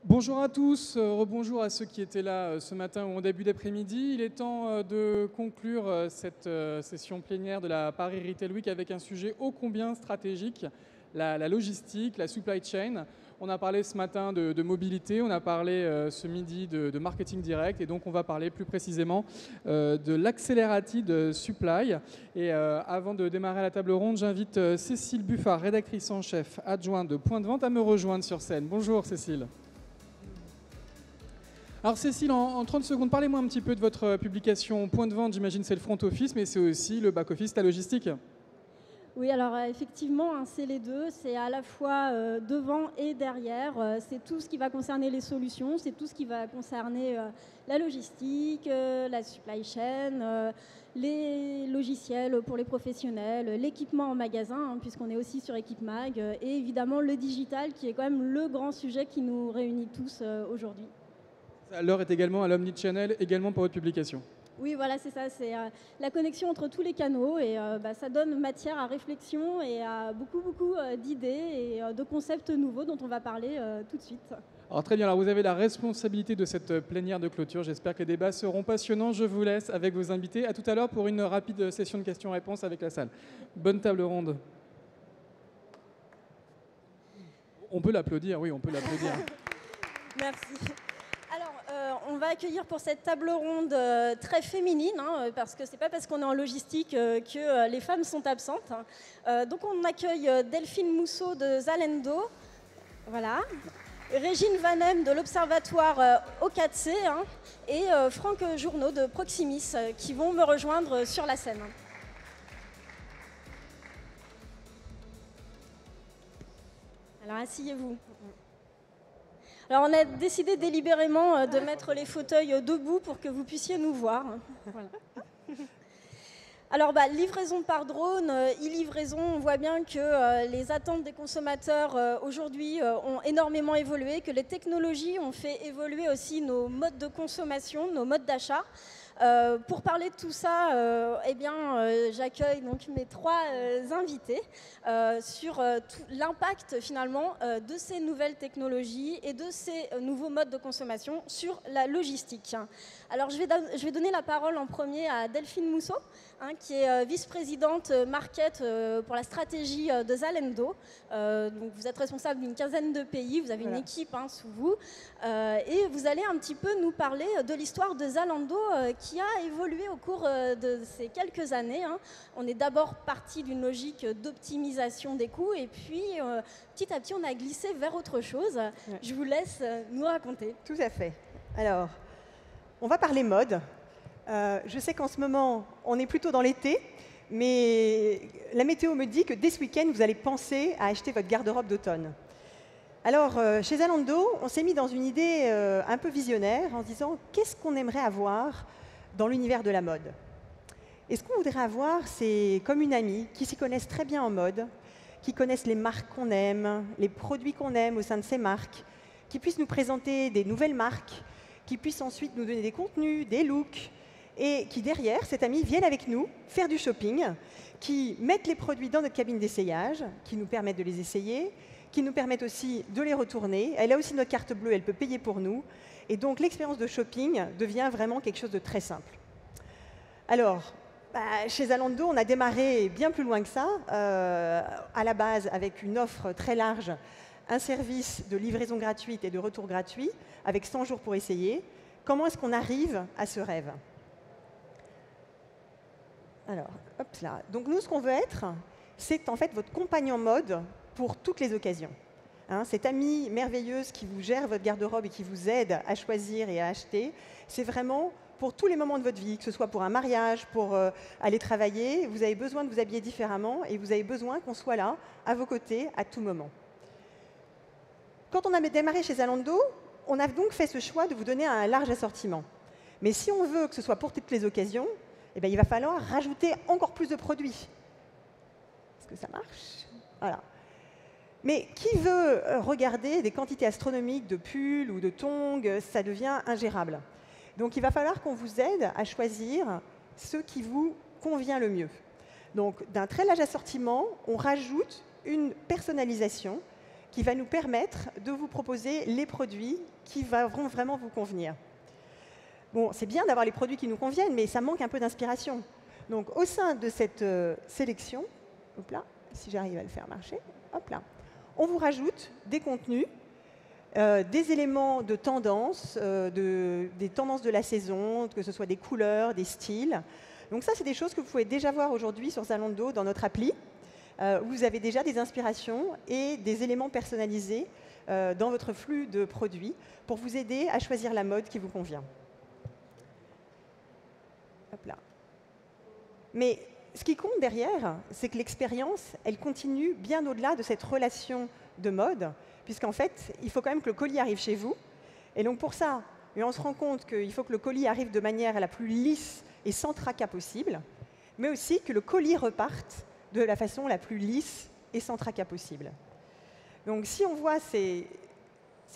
Bonjour à tous, rebonjour à ceux qui étaient là ce matin ou en début d'après-midi. Il est temps de conclure cette session plénière de la Paris Retail Week avec un sujet ô combien stratégique, la logistique, la supply chain. On a parlé ce matin de mobilité, on a parlé ce midi de marketing direct et donc on va parler plus précisément de l'accelerated supply. Et avant de démarrer la table ronde, j'invite Cécile Buffard, rédactrice en chef adjointe de Point de Vente, à me rejoindre sur scène. Bonjour Cécile. Alors Cécile, en 30 secondes, parlez-moi un petit peu de votre publication Point de Vente. J'imagine c'est le front office, mais c'est aussi le back office, la logistique. Oui, alors effectivement, c'est les deux. C'est à la fois devant et derrière. C'est tout ce qui va concerner les solutions, c'est tout ce qui va concerner la logistique, la supply chain, les logiciels pour les professionnels, l'équipement en magasin, puisqu'on est aussi sur Equipmag, et évidemment le digital, qui est quand même le grand sujet qui nous réunit tous aujourd'hui. L'heure est également à l'omnichannel, également pour votre publication. Oui, voilà, c'est ça. C'est la connexion entre tous les canaux et ça donne matière à réflexion et à beaucoup d'idées et de concepts nouveaux dont on va parler tout de suite. Alors très bien, alors vous avez la responsabilité de cette plénière de clôture. J'espère que les débats seront passionnants. Je vous laisse avec vos invités. À tout à l'heure pour une rapide session de questions-réponses avec la salle. Bonne table ronde. On peut l'applaudir, oui, on peut l'applaudir. Merci. Alors, on va accueillir pour cette table ronde très féminine, parce que c'est pas parce qu'on est en logistique que les femmes sont absentes. Donc, on accueille Delphine Mousseau de Zalendo, voilà, Régine Vanem de l'Observatoire O4C et Franck Journeau de Proximis qui vont me rejoindre sur la scène. Alors, asseyez-vous. Alors, on a décidé délibérément de mettre les fauteuils debout pour que vous puissiez nous voir. Voilà. Alors, livraison par drone, e-livraison, on voit bien que les attentes des consommateurs aujourd'hui ont énormément évolué, que les technologies ont fait évoluer aussi nos modes de consommation, nos modes d'achat. Pour parler de tout ça, j'accueille donc mes trois invités sur l'impact finalement de ces nouvelles technologies et de ces nouveaux modes de consommation sur la logistique. Alors je vais donner la parole en premier à Delphine Mousseau, qui est vice-présidente market pour la stratégie de Zalendo. Donc vous êtes responsable d'une quinzaine de pays, vous avez une équipe sous vous, et vous allez un petit peu nous parler de l'histoire de Zalando qui a évolué au cours de ces quelques années. On est d'abord parti d'une logique d'optimisation des coûts et puis petit à petit on a glissé vers autre chose. Ouais. Je vous laisse nous raconter. Tout à fait. Alors, on va parler mode. Je sais qu'en ce moment, on est plutôt dans l'été, mais la météo me dit que dès ce week-end, vous allez penser à acheter votre garde-robe d'automne. Alors, chez Zalando, on s'est mis dans une idée un peu visionnaire en se disant qu'est-ce qu'on aimerait avoir dans l'univers de la mode. Et ce qu'on voudrait avoir, c'est comme une amie qui s'y connaisse très bien en mode, qui connaisse les marques qu'on aime, les produits qu'on aime au sein de ces marques, qui puisse nous présenter des nouvelles marques, qui puisse ensuite nous donner des contenus, des looks, et qui derrière, cette amie, vienne avec nous faire du shopping, qui mette les produits dans notre cabine d'essayage, qui nous permettent de les essayer, qui nous permettent aussi de les retourner. Elle a aussi notre carte bleue, elle peut payer pour nous. Et donc l'expérience de shopping devient vraiment quelque chose de très simple. Alors, chez Zalando, on a démarré bien plus loin que ça, à la base avec une offre très large, un service de livraison gratuite et de retour gratuit, avec 100 jours pour essayer. Comment est-ce qu'on arrive à ce rêve? Alors, hop là. Donc nous, ce qu'on veut être, c'est en fait votre compagnon mode pour toutes les occasions. Cette amie merveilleuse qui vous gère votre garde-robe et qui vous aide à choisir et à acheter, c'est vraiment pour tous les moments de votre vie, que ce soit pour un mariage, pour aller travailler, vous avez besoin de vous habiller différemment et vous avez besoin qu'on soit là, à vos côtés, à tout moment. Quand on a démarré chez Zalando, on a donc fait ce choix de vous donner un large assortiment. Mais si on veut que ce soit pour toutes les occasions, eh bien, il va falloir rajouter encore plus de produits. Est-ce que ça marche? Voilà. Mais qui veut regarder des quantités astronomiques de pulls ou de tongs? Ça devient ingérable. Donc, il va falloir qu'on vous aide à choisir ce qui vous convient le mieux. Donc, d'un très large assortiment, on rajoute une personnalisation qui va nous permettre de vous proposer les produits qui vont vraiment vous convenir. Bon, c'est bien d'avoir les produits qui nous conviennent, mais ça manque un peu d'inspiration. Donc, au sein de cette sélection, hop là, si j'arrive à le faire marcher, hop là, on vous rajoute des contenus, des éléments de tendance, des tendances de la saison, que ce soit des couleurs, des styles. Donc ça, c'est des choses que vous pouvez déjà voir aujourd'hui sur Zalando dans notre appli. Où vous avez déjà des inspirations et des éléments personnalisés dans votre flux de produits pour vous aider à choisir la mode qui vous convient. Hop là. Mais ce qui compte derrière, c'est que l'expérience, elle continue bien au-delà de cette relation de mode, puisqu'en fait, il faut quand même que le colis arrive chez vous. Et donc pour ça, on se rend compte qu'il faut que le colis arrive de manière la plus lisse et sans tracas possible, mais aussi que le colis reparte de la façon la plus lisse et sans tracas possible. Donc si on voit ces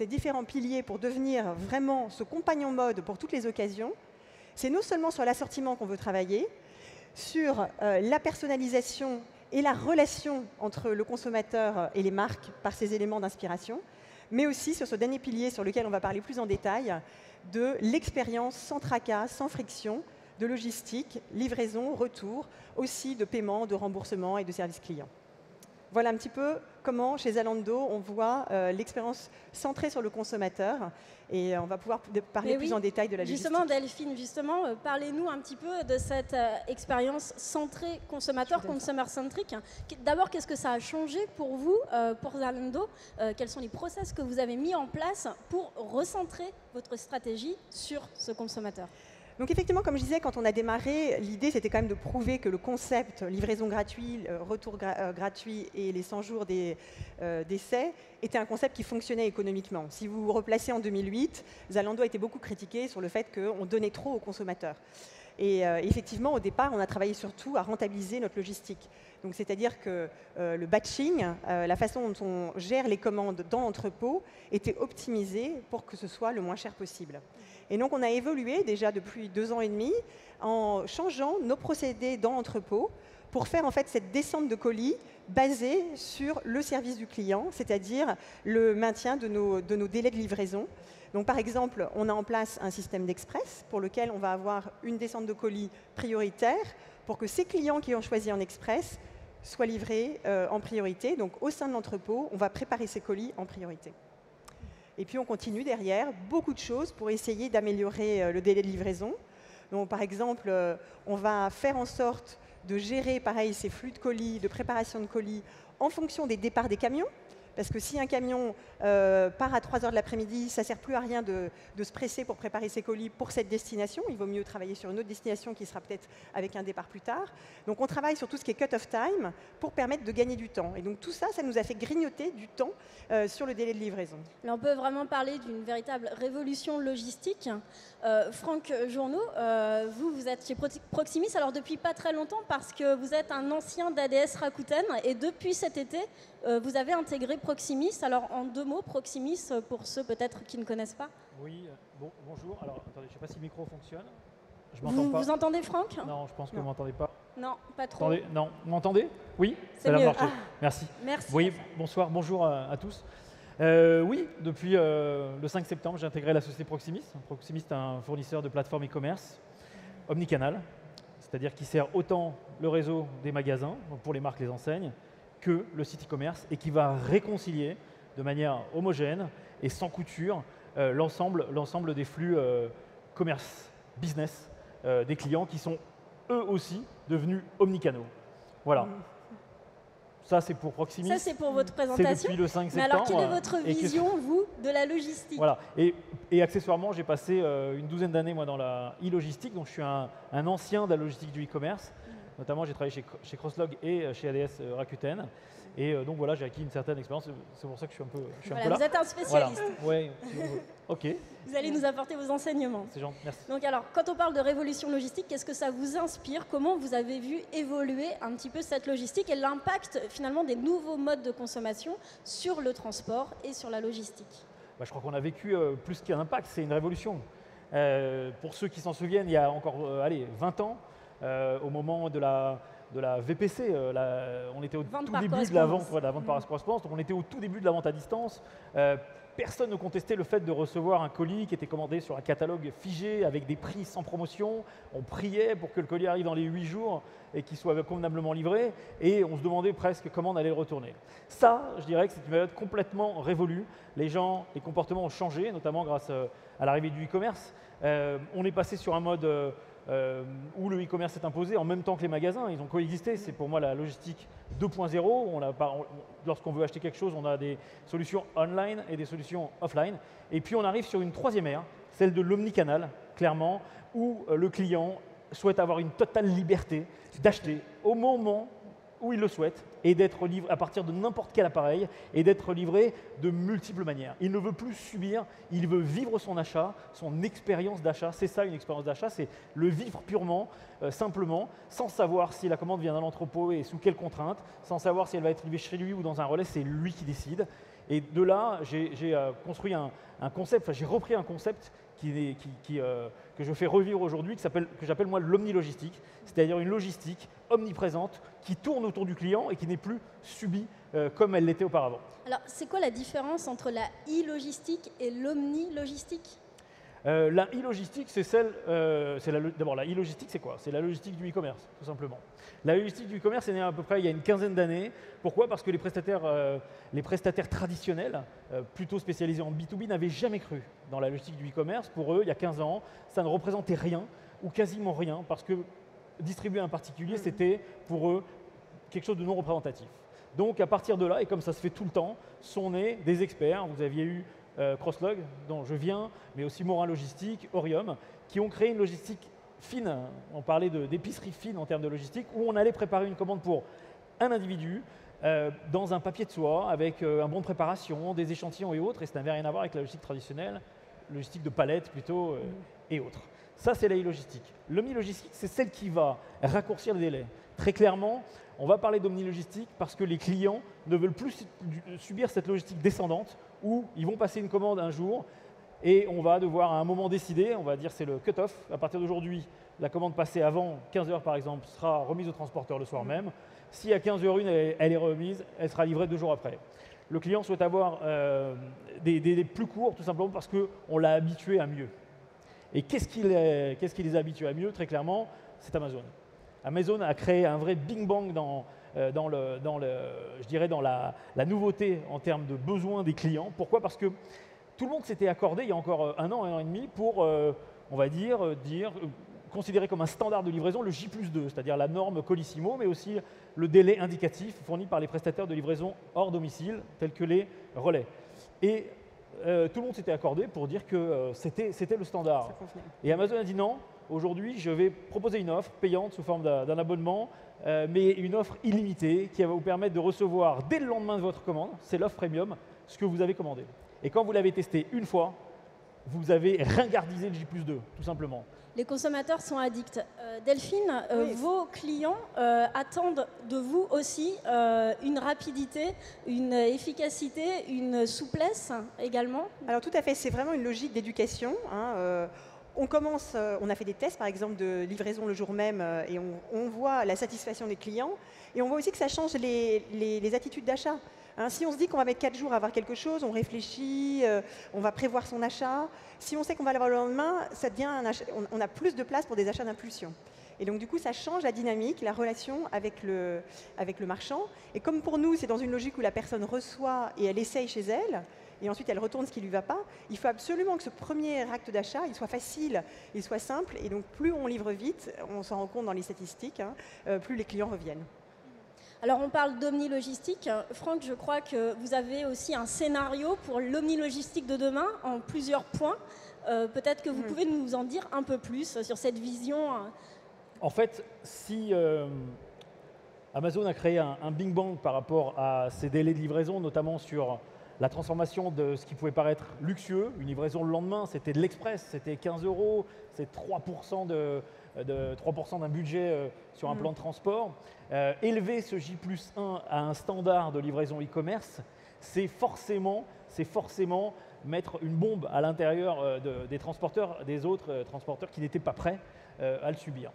différents piliers pour devenir vraiment ce compagnon mode pour toutes les occasions, c'est non seulement sur l'assortiment qu'on veut travailler, sur la personnalisation et la relation entre le consommateur et les marques par ces éléments d'inspiration, mais aussi sur ce dernier pilier sur lequel on va parler plus en détail, de l'expérience sans tracas, sans friction, de logistique, livraison, retour, aussi de paiement, de remboursement et de service client. Voilà un petit peu comment, chez Zalando, on voit l'expérience centrée sur le consommateur. Et on va pouvoir parler plus en détail de la logistique. Justement, Delphine, parlez-nous un petit peu de cette expérience centrée consommateur, consumer-centric. D'abord, qu'est-ce que ça a changé pour vous, pour Zalando? Quels sont les process que vous avez mis en place pour recentrer votre stratégie sur ce consommateur? Donc effectivement, comme je disais, quand on a démarré, l'idée c'était quand même de prouver que le concept livraison gratuite, retour gratuit et les 100 jours d'essai était un concept qui fonctionnait économiquement. Si vous vous replacez en 2008, Zalando a été beaucoup critiqué sur le fait qu'on donnait trop aux consommateurs. Et effectivement, au départ, on a travaillé surtout à rentabiliser notre logistique. Donc, c'est-à-dire que le batching, la façon dont on gère les commandes dans l'entrepôt, était optimisée pour que ce soit le moins cher possible. Et donc, on a évolué déjà depuis 2 ans et demi en changeant nos procédés dans l'entrepôt pour faire en fait cette descente de colis basée sur le service du client, c'est-à-dire le maintien de nos délais de livraison. Donc, par exemple, on a en place un système d'express pour lequel on va avoir une descente de colis prioritaire pour que ces clients qui ont choisi en express soient livrés en priorité. Donc, au sein de l'entrepôt, on va préparer ces colis en priorité. Et puis, on continue derrière beaucoup de choses pour essayer d'améliorer le délai de livraison. Donc, par exemple, on va faire en sorte de gérer, pareil, ces flux de colis, de préparation de colis, en fonction des départs des camions. Parce que si un camion part à 3 heures de l'après-midi, ça ne sert plus à rien de se presser pour préparer ses colis pour cette destination. Il vaut mieux travailler sur une autre destination qui sera peut-être avec un départ plus tard. Donc on travaille sur tout ce qui est cut-off time pour permettre de gagner du temps. Et donc tout ça, ça nous a fait grignoter du temps sur le délai de livraison. Mais on peut vraiment parler d'une véritable révolution logistique. Franck Journeau, vous êtes chez Proximis, alors depuis pas très longtemps, parce que vous êtes un ancien d'ADS Rakuten, et depuis cet été, vous avez intégré Proximis. Alors en 2 mots, Proximis, pour ceux peut-être qui ne connaissent pas. Oui, bonjour. Alors attendez, je ne sais pas si le micro fonctionne. Je m'entends pas. Vous entendez Franck? Non, je pense que vous ne m'entendez pas. Non, pas trop. Attendez, non, vous m'entendez? Oui, c'est mieux. Ah. Merci. Merci. Oui, bonsoir, bonjour à tous. Oui, depuis le 5 septembre, j'ai intégré la société Proximis. Proximis est un fournisseur de plateformes e-commerce omnicanal, c'est-à-dire qui sert autant le réseau des magasins, donc pour les marques, les enseignes, que le site e-commerce, et qui va réconcilier de manière homogène et sans couture l'ensemble des flux commerce, business des clients qui sont eux aussi devenus omnicanaux. Voilà. Ça, c'est pour Proximis. Ça, c'est pour votre présentation. C'est depuis le 5 septembre. Mais alors, quelle est votre vision, vous, de la logistique? Voilà. Et accessoirement, j'ai passé une douzaine d'années, moi, dans la e-logistique. Donc, je suis un ancien de la logistique du e-commerce. Notamment, j'ai travaillé chez Crosslog et chez ADS Rakuten. Et donc, voilà, j'ai acquis une certaine expérience. C'est pour ça que je suis un peu là. Vous êtes un spécialiste. Voilà. Ouais, OK. Vous allez nous apporter vos enseignements. C'est gentil, merci. Donc alors, quand on parle de révolution logistique, qu'est-ce que ça vous inspire? Comment vous avez vu évoluer un petit peu cette logistique et l'impact finalement des nouveaux modes de consommation sur le transport et sur la logistique? Je crois qu'on a vécu plus qu'un impact, c'est une révolution. Pour ceux qui s'en souviennent, il y a encore 20 ans, au moment de de la VPC. On était au Vente tout par début de la vente, correspondance. la vente par correspondance. Donc on était au tout début de la vente à distance. Personne ne contestait le fait de recevoir un colis qui était commandé sur un catalogue figé avec des prix sans promotion. On priait pour que le colis arrive dans les 8 jours et qu'il soit convenablement livré. Et on se demandait presque comment on allait le retourner. Ça, je dirais que c'est une période complètement révolue. Les comportements ont changé, notamment grâce à l'arrivée du e-commerce. On est passé sur un mode où le e-commerce s'est imposé en même temps que les magasins. Ils ont coexisté. C'est pour moi la logistique 2.0. Lorsqu'on veut acheter quelque chose, on a des solutions online et des solutions offline. Et puis on arrive sur une troisième ère, celle de l'omnicanal, clairement, où le client souhaite avoir une totale liberté d'acheter au moment où il le souhaite et d'être livré à partir de n'importe quel appareil et d'être livré de multiples manières. Il ne veut plus subir, il veut vivre son achat, son expérience d'achat. C'est ça une expérience d'achat, c'est le vivre purement, simplement, sans savoir si la commande vient d'un entrepôt et sous quelles contraintes, sans savoir si elle va être livrée chez lui ou dans un relais, c'est lui qui décide. Et de là, j'ai construit un concept, j'ai repris un concept que je fais revivre aujourd'hui, que j'appelle moi l'omnilogistique, c'est-à-dire une logistique omniprésente qui tourne autour du client et qui n'est plus subie comme elle l'était auparavant. Alors, c'est quoi la différence entre la e-logistique et l'omni-logistique? La e-logistique, c'est d'abord, la e-logistique, c'est quoi? C'est la logistique du e-commerce, tout simplement. La logistique du e-commerce est née à peu près il y a une quinzaine d'années. Pourquoi? Parce que les prestataires traditionnels, plutôt spécialisés en B2B, n'avaient jamais cru dans la logistique du e-commerce. Pour eux, il y a 15 ans, ça ne représentait rien ou quasiment rien parce que distribuer un particulier, c'était pour eux quelque chose de non représentatif. Donc, à partir de là, et comme ça se fait tout le temps, sont nés des experts. Vous aviez eu Crosslog, dont je viens, mais aussi Morin Logistique, Orium, qui ont créé une logistique fine. On parlait d'épicerie fine en termes de logistique, où on allait préparer une commande pour un individu dans un papier de soie, avec un bon de préparation, des échantillons et autres, et ça n'avait rien à voir avec la logistique traditionnelle, logistique de palette plutôt, et autres. Ça, c'est la e-logistique. L'omnilogistique, c'est celle qui va raccourcir les délais. Très clairement, on va parler d'omnilogistique parce que les clients ne veulent plus subir cette logistique descendante où ils vont passer une commande un jour et on va devoir à un moment décider, on va dire c'est le cut-off. À partir d'aujourd'hui, la commande passée avant 15 h par exemple sera remise au transporteur le soir même. Si à 15h01 elle est remise, elle sera livrée 2 jours après. Le client souhaite avoir des délais plus courts tout simplement parce qu'on l'a habitué à mieux. Et qu'est-ce qui les a habitués à mieux? Très clairement, c'est Amazon. Amazon a créé un vrai bing bang dans la nouveauté en termes de besoins des clients. Pourquoi? Parce que tout le monde s'était accordé il y a encore un an et demi pour, on va dire, considérer comme un standard de livraison le J+2, c'est-à-dire la norme Colissimo, mais aussi le délai indicatif fourni par les prestataires de livraison hors domicile, tels que les relais. Et tout le monde s'était accordé pour dire que c'était le standard. Et Amazon a dit non. Aujourd'hui, je vais proposer une offre payante sous forme d'un abonnement, mais une offre illimitée qui va vous permettre de recevoir dès le lendemain de votre commande, c'est l'offre premium, ce que vous avez commandé. Et quand vous l'avez testé une fois, vous avez ringardisé le J+2, tout simplement. Les consommateurs sont addicts. Delphine, Oui. vos clients attendent de vous aussi une rapidité, une efficacité, une souplesse également? Alors tout à fait, c'est vraiment une logique d'éducation. On a fait des tests par exemple de livraison le jour même et on voit la satisfaction des clients et on voit aussi que ça change les attitudes d'achat. Si on se dit qu'on va mettre 4 jours à avoir quelque chose, on réfléchit, on va prévoir son achat. Si on sait qu'on va l'avoir le lendemain, ça devient on a plus de place pour des achats d'impulsion. Et donc du coup, ça change la dynamique, la relation avec le marchand. Et comme pour nous, c'est dans une logique où la personne reçoit et elle essaye chez elle, et ensuite elle retourne ce qui ne lui va pas, il faut absolument que ce premier acte d'achat, il soit facile, il soit simple, et donc plus on livre vite, on s'en rend compte dans les statistiques, plus les clients reviennent. Alors on parle d'omnilogistique. Franck, je crois que vous avez aussi un scénario pour l'omnilogistique de demain en plusieurs points. Peut-être que vous pouvez nous en dire un peu plus sur cette vision. En fait, si Amazon a créé un bing bang par rapport à ses délais de livraison, notamment sur la transformation de ce qui pouvait paraître luxueux, une livraison le lendemain, c'était de l'express, c'était 15 €, c'est 3% d'un budget sur un plan de transport. Élever ce J+1 à un standard de livraison e-commerce, c'est forcément mettre une bombe à l'intérieur des transporteurs, des autres transporteurs qui n'étaient pas prêts à le subir.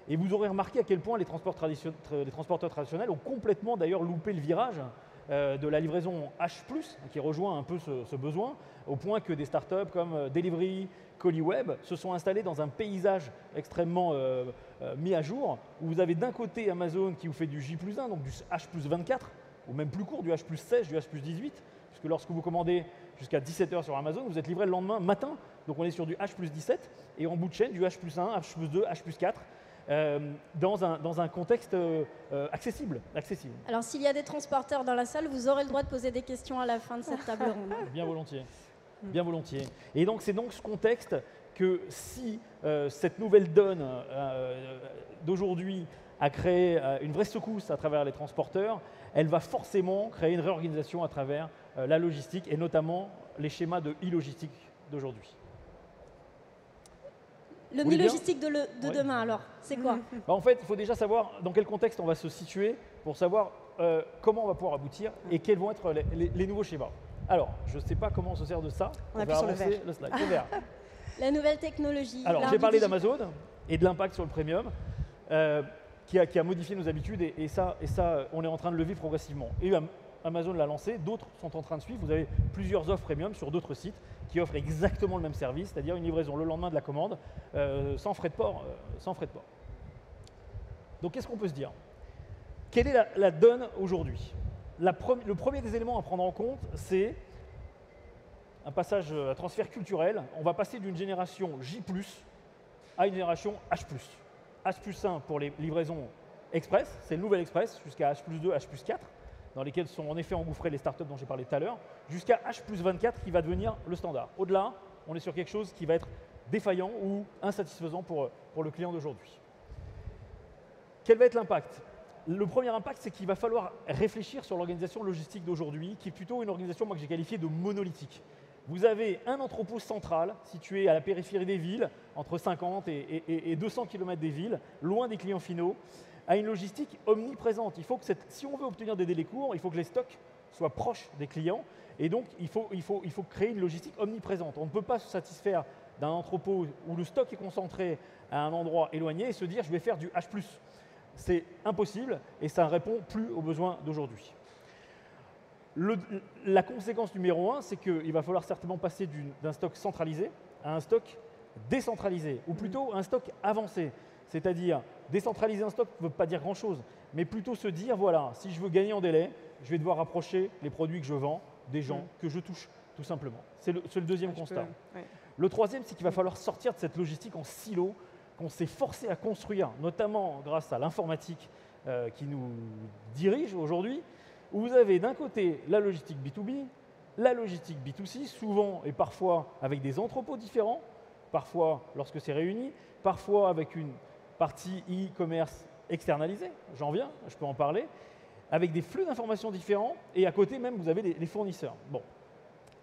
Et vous aurez remarqué à quel point les transporteurs traditionnels ont complètement d'ailleurs loupé le virage de la livraison H+, qui rejoint un peu ce besoin, au point que des startups comme Delivery, Colliweb se sont installés dans un paysage extrêmement mis à jour, où vous avez d'un côté Amazon qui vous fait du J+1, donc du H+24, ou même plus court, du H+16, du H+18, puisque lorsque vous commandez jusqu'à 17h sur Amazon, vous êtes livré le lendemain matin, donc on est sur du H+17, et en bout de chaîne, du H+1, H+2, H+4, dans un contexte accessible. Alors, s'il y a des transporteurs dans la salle, vous aurez le droit de poser des questions à la fin de cette table ronde. Bien volontiers. Bien volontiers. Et donc, c'est donc ce contexte que si cette nouvelle donne d'aujourd'hui a créé une vraie secousse à travers les transporteurs, elle va forcément créer une réorganisation à travers la logistique et notamment les schémas de e-logistique d'aujourd'hui. Le mi-logistique de demain, alors, c'est quoi? En fait, il faut déjà savoir dans quel contexte on va se situer pour savoir comment on va pouvoir aboutir et quels vont être les nouveaux schémas. Alors, je ne sais pas comment on se sert de ça. On appuie sur le vert. Le slide. Le vert. La nouvelle technologie. Alors, j'ai parlé d'Amazon et de l'impact sur le premium qui a modifié nos habitudes et ça, on est en train de le vivre progressivement. Et Amazon l'a lancé, d'autres sont en train de suivre. Vous avez plusieurs offres premium sur d'autres sites qui offrent exactement le même service, c'est-à-dire une livraison le lendemain de la commande sans frais de port. Donc, qu'est-ce qu'on peut se dire? Quelle est la donne aujourd'hui? Le premier des éléments à prendre en compte, c'est un passage, un transfert culturel. On va passer d'une génération J+, à une génération H+. H+1 pour les livraisons express, c'est le nouvel express, jusqu'à H+2, H+4, dans lesquels sont en effet engouffrés les startups dont j'ai parlé tout à l'heure, jusqu'à H+24 qui va devenir le standard. Au-delà, on est sur quelque chose qui va être défaillant ou insatisfaisant pour le client d'aujourd'hui. Quel va être l'impact? Le premier impact, c'est qu'il va falloir réfléchir sur l'organisation logistique d'aujourd'hui, qui est plutôt une organisation que j'ai qualifiée de monolithique. Vous avez un entrepôt central situé à la périphérie des villes, entre 50 et 200 km des villes, loin des clients finaux, à une logistique omniprésente. Il faut que si on veut obtenir des délais courts, il faut que les stocks soient proches des clients, et donc il faut créer une logistique omniprésente. On ne peut pas se satisfaire d'un entrepôt où le stock est concentré à un endroit éloigné et se dire je vais faire du H+. C'est impossible et ça ne répond plus aux besoins d'aujourd'hui. La conséquence numéro 1, c'est qu'il va falloir certainement passer d'un stock centralisé à un stock décentralisé, ou plutôt un stock avancé. C'est-à-dire, décentraliser un stock ne veut pas dire grand-chose, mais plutôt se dire, voilà, si je veux gagner en délai, je vais devoir rapprocher les produits que je vends des gens que je touche, tout simplement. C'est le deuxième constat. Le troisième, c'est qu'il va falloir sortir de cette logistique en silo qu'on s'est forcé à construire, notamment grâce à l'informatique qui nous dirige aujourd'hui, où vous avez d'un côté la logistique B2B, la logistique B2C, souvent et parfois avec des entrepôts différents, parfois lorsque c'est réuni, parfois avec une partie e-commerce externalisée, j'en viens, je peux en parler, avec des flux d'informations différents, et à côté même vous avez les fournisseurs. Bon.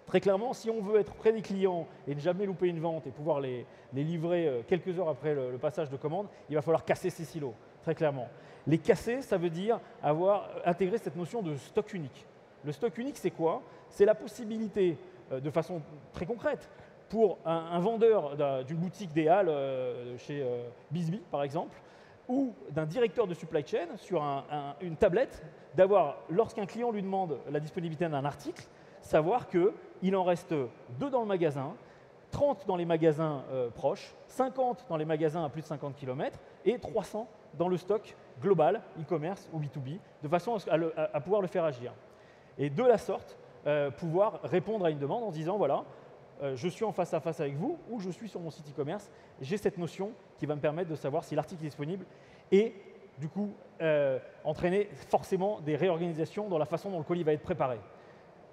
Très clairement, si on veut être près des clients et ne jamais louper une vente et pouvoir les livrer quelques heures après le passage de commande, il va falloir casser ces silos, très clairement. Les casser, ça veut dire avoir intégré cette notion de stock unique. Le stock unique, c'est quoi? C'est la possibilité, de façon très concrète, pour un vendeur d'une boutique des Halles chez Bisbee, par exemple, ou d'un directeur de supply chain sur une tablette, d'avoir, lorsqu'un client lui demande la disponibilité d'un article, savoir qu'il en reste 2 dans le magasin, 30 dans les magasins proches, 50 dans les magasins à plus de 50 km et 300 dans le stock global, e-commerce ou B2B, de façon à pouvoir le faire agir. Et de la sorte, pouvoir répondre à une demande en disant, voilà, je suis en face à face avec vous ou je suis sur mon site e-commerce, j'ai cette notion qui va me permettre de savoir si l'article est disponible et du coup entraîner forcément des réorganisations dans la façon dont le colis va être préparé.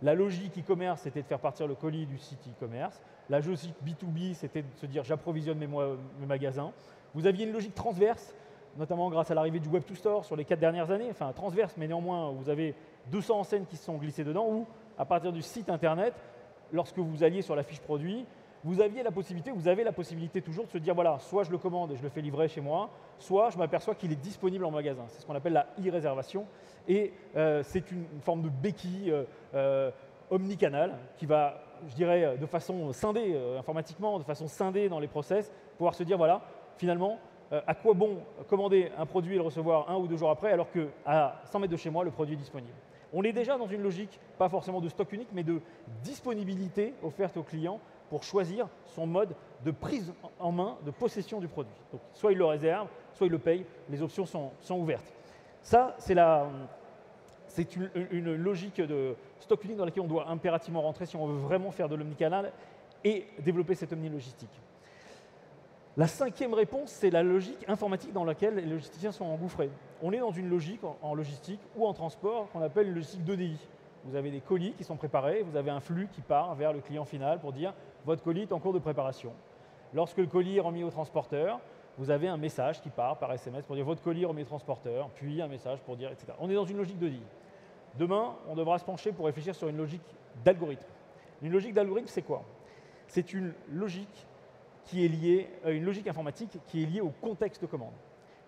La logique e-commerce, c'était de faire partir le colis du site e-commerce. La logique B2B, c'était de se dire j'approvisionne mes magasins. Vous aviez une logique transverse, notamment grâce à l'arrivée du Web to Store sur les 4 dernières années, enfin transverse, mais néanmoins, vous avez 200 enseignes qui se sont glissées dedans, ou à partir du site internet, lorsque vous alliez sur la fiche produit, vous avez la possibilité toujours de se dire, voilà, soit je le commande et je le fais livrer chez moi, soit je m'aperçois qu'il est disponible en magasin. C'est ce qu'on appelle la e-réservation. Et c'est une forme de béquille omnicanal qui va, je dirais, de façon scindée informatiquement, de façon scindée dans les process, pouvoir se dire, voilà, finalement, à quoi bon commander un produit et le recevoir 1 ou 2 jours après, alors qu'à 100 mètres de chez moi, le produit est disponible. On est déjà dans une logique, pas forcément de stock unique, mais de disponibilité offerte au client pour choisir son mode de prise en main, de possession du produit. Donc, soit il le réserve, soit il le paye, les options sont ouvertes. Ça, c'est une logique de stock unique dans laquelle on doit impérativement rentrer si on veut vraiment faire de l'omnicanal et développer cette omni-logistique. La 5e réponse, c'est la logique informatique dans laquelle les logisticiens sont engouffrés. On est dans une logique en logistique ou en transport qu'on appelle une logistique 2DI. Vous avez des colis qui sont préparés, vous avez un flux qui part vers le client final pour dire « votre colis est en cours de préparation ». Lorsque le colis est remis au transporteur, vous avez un message qui part par SMS pour dire « votre colis est remis au transporteur », puis un message pour dire, etc. On est dans une logique 2DI. Demain, on devra se pencher pour réfléchir sur une logique d'algorithme. Une logique d'algorithme, c'est quoi? C'est une logique qui est liée, une logique informatique qui est liée au contexte de commande.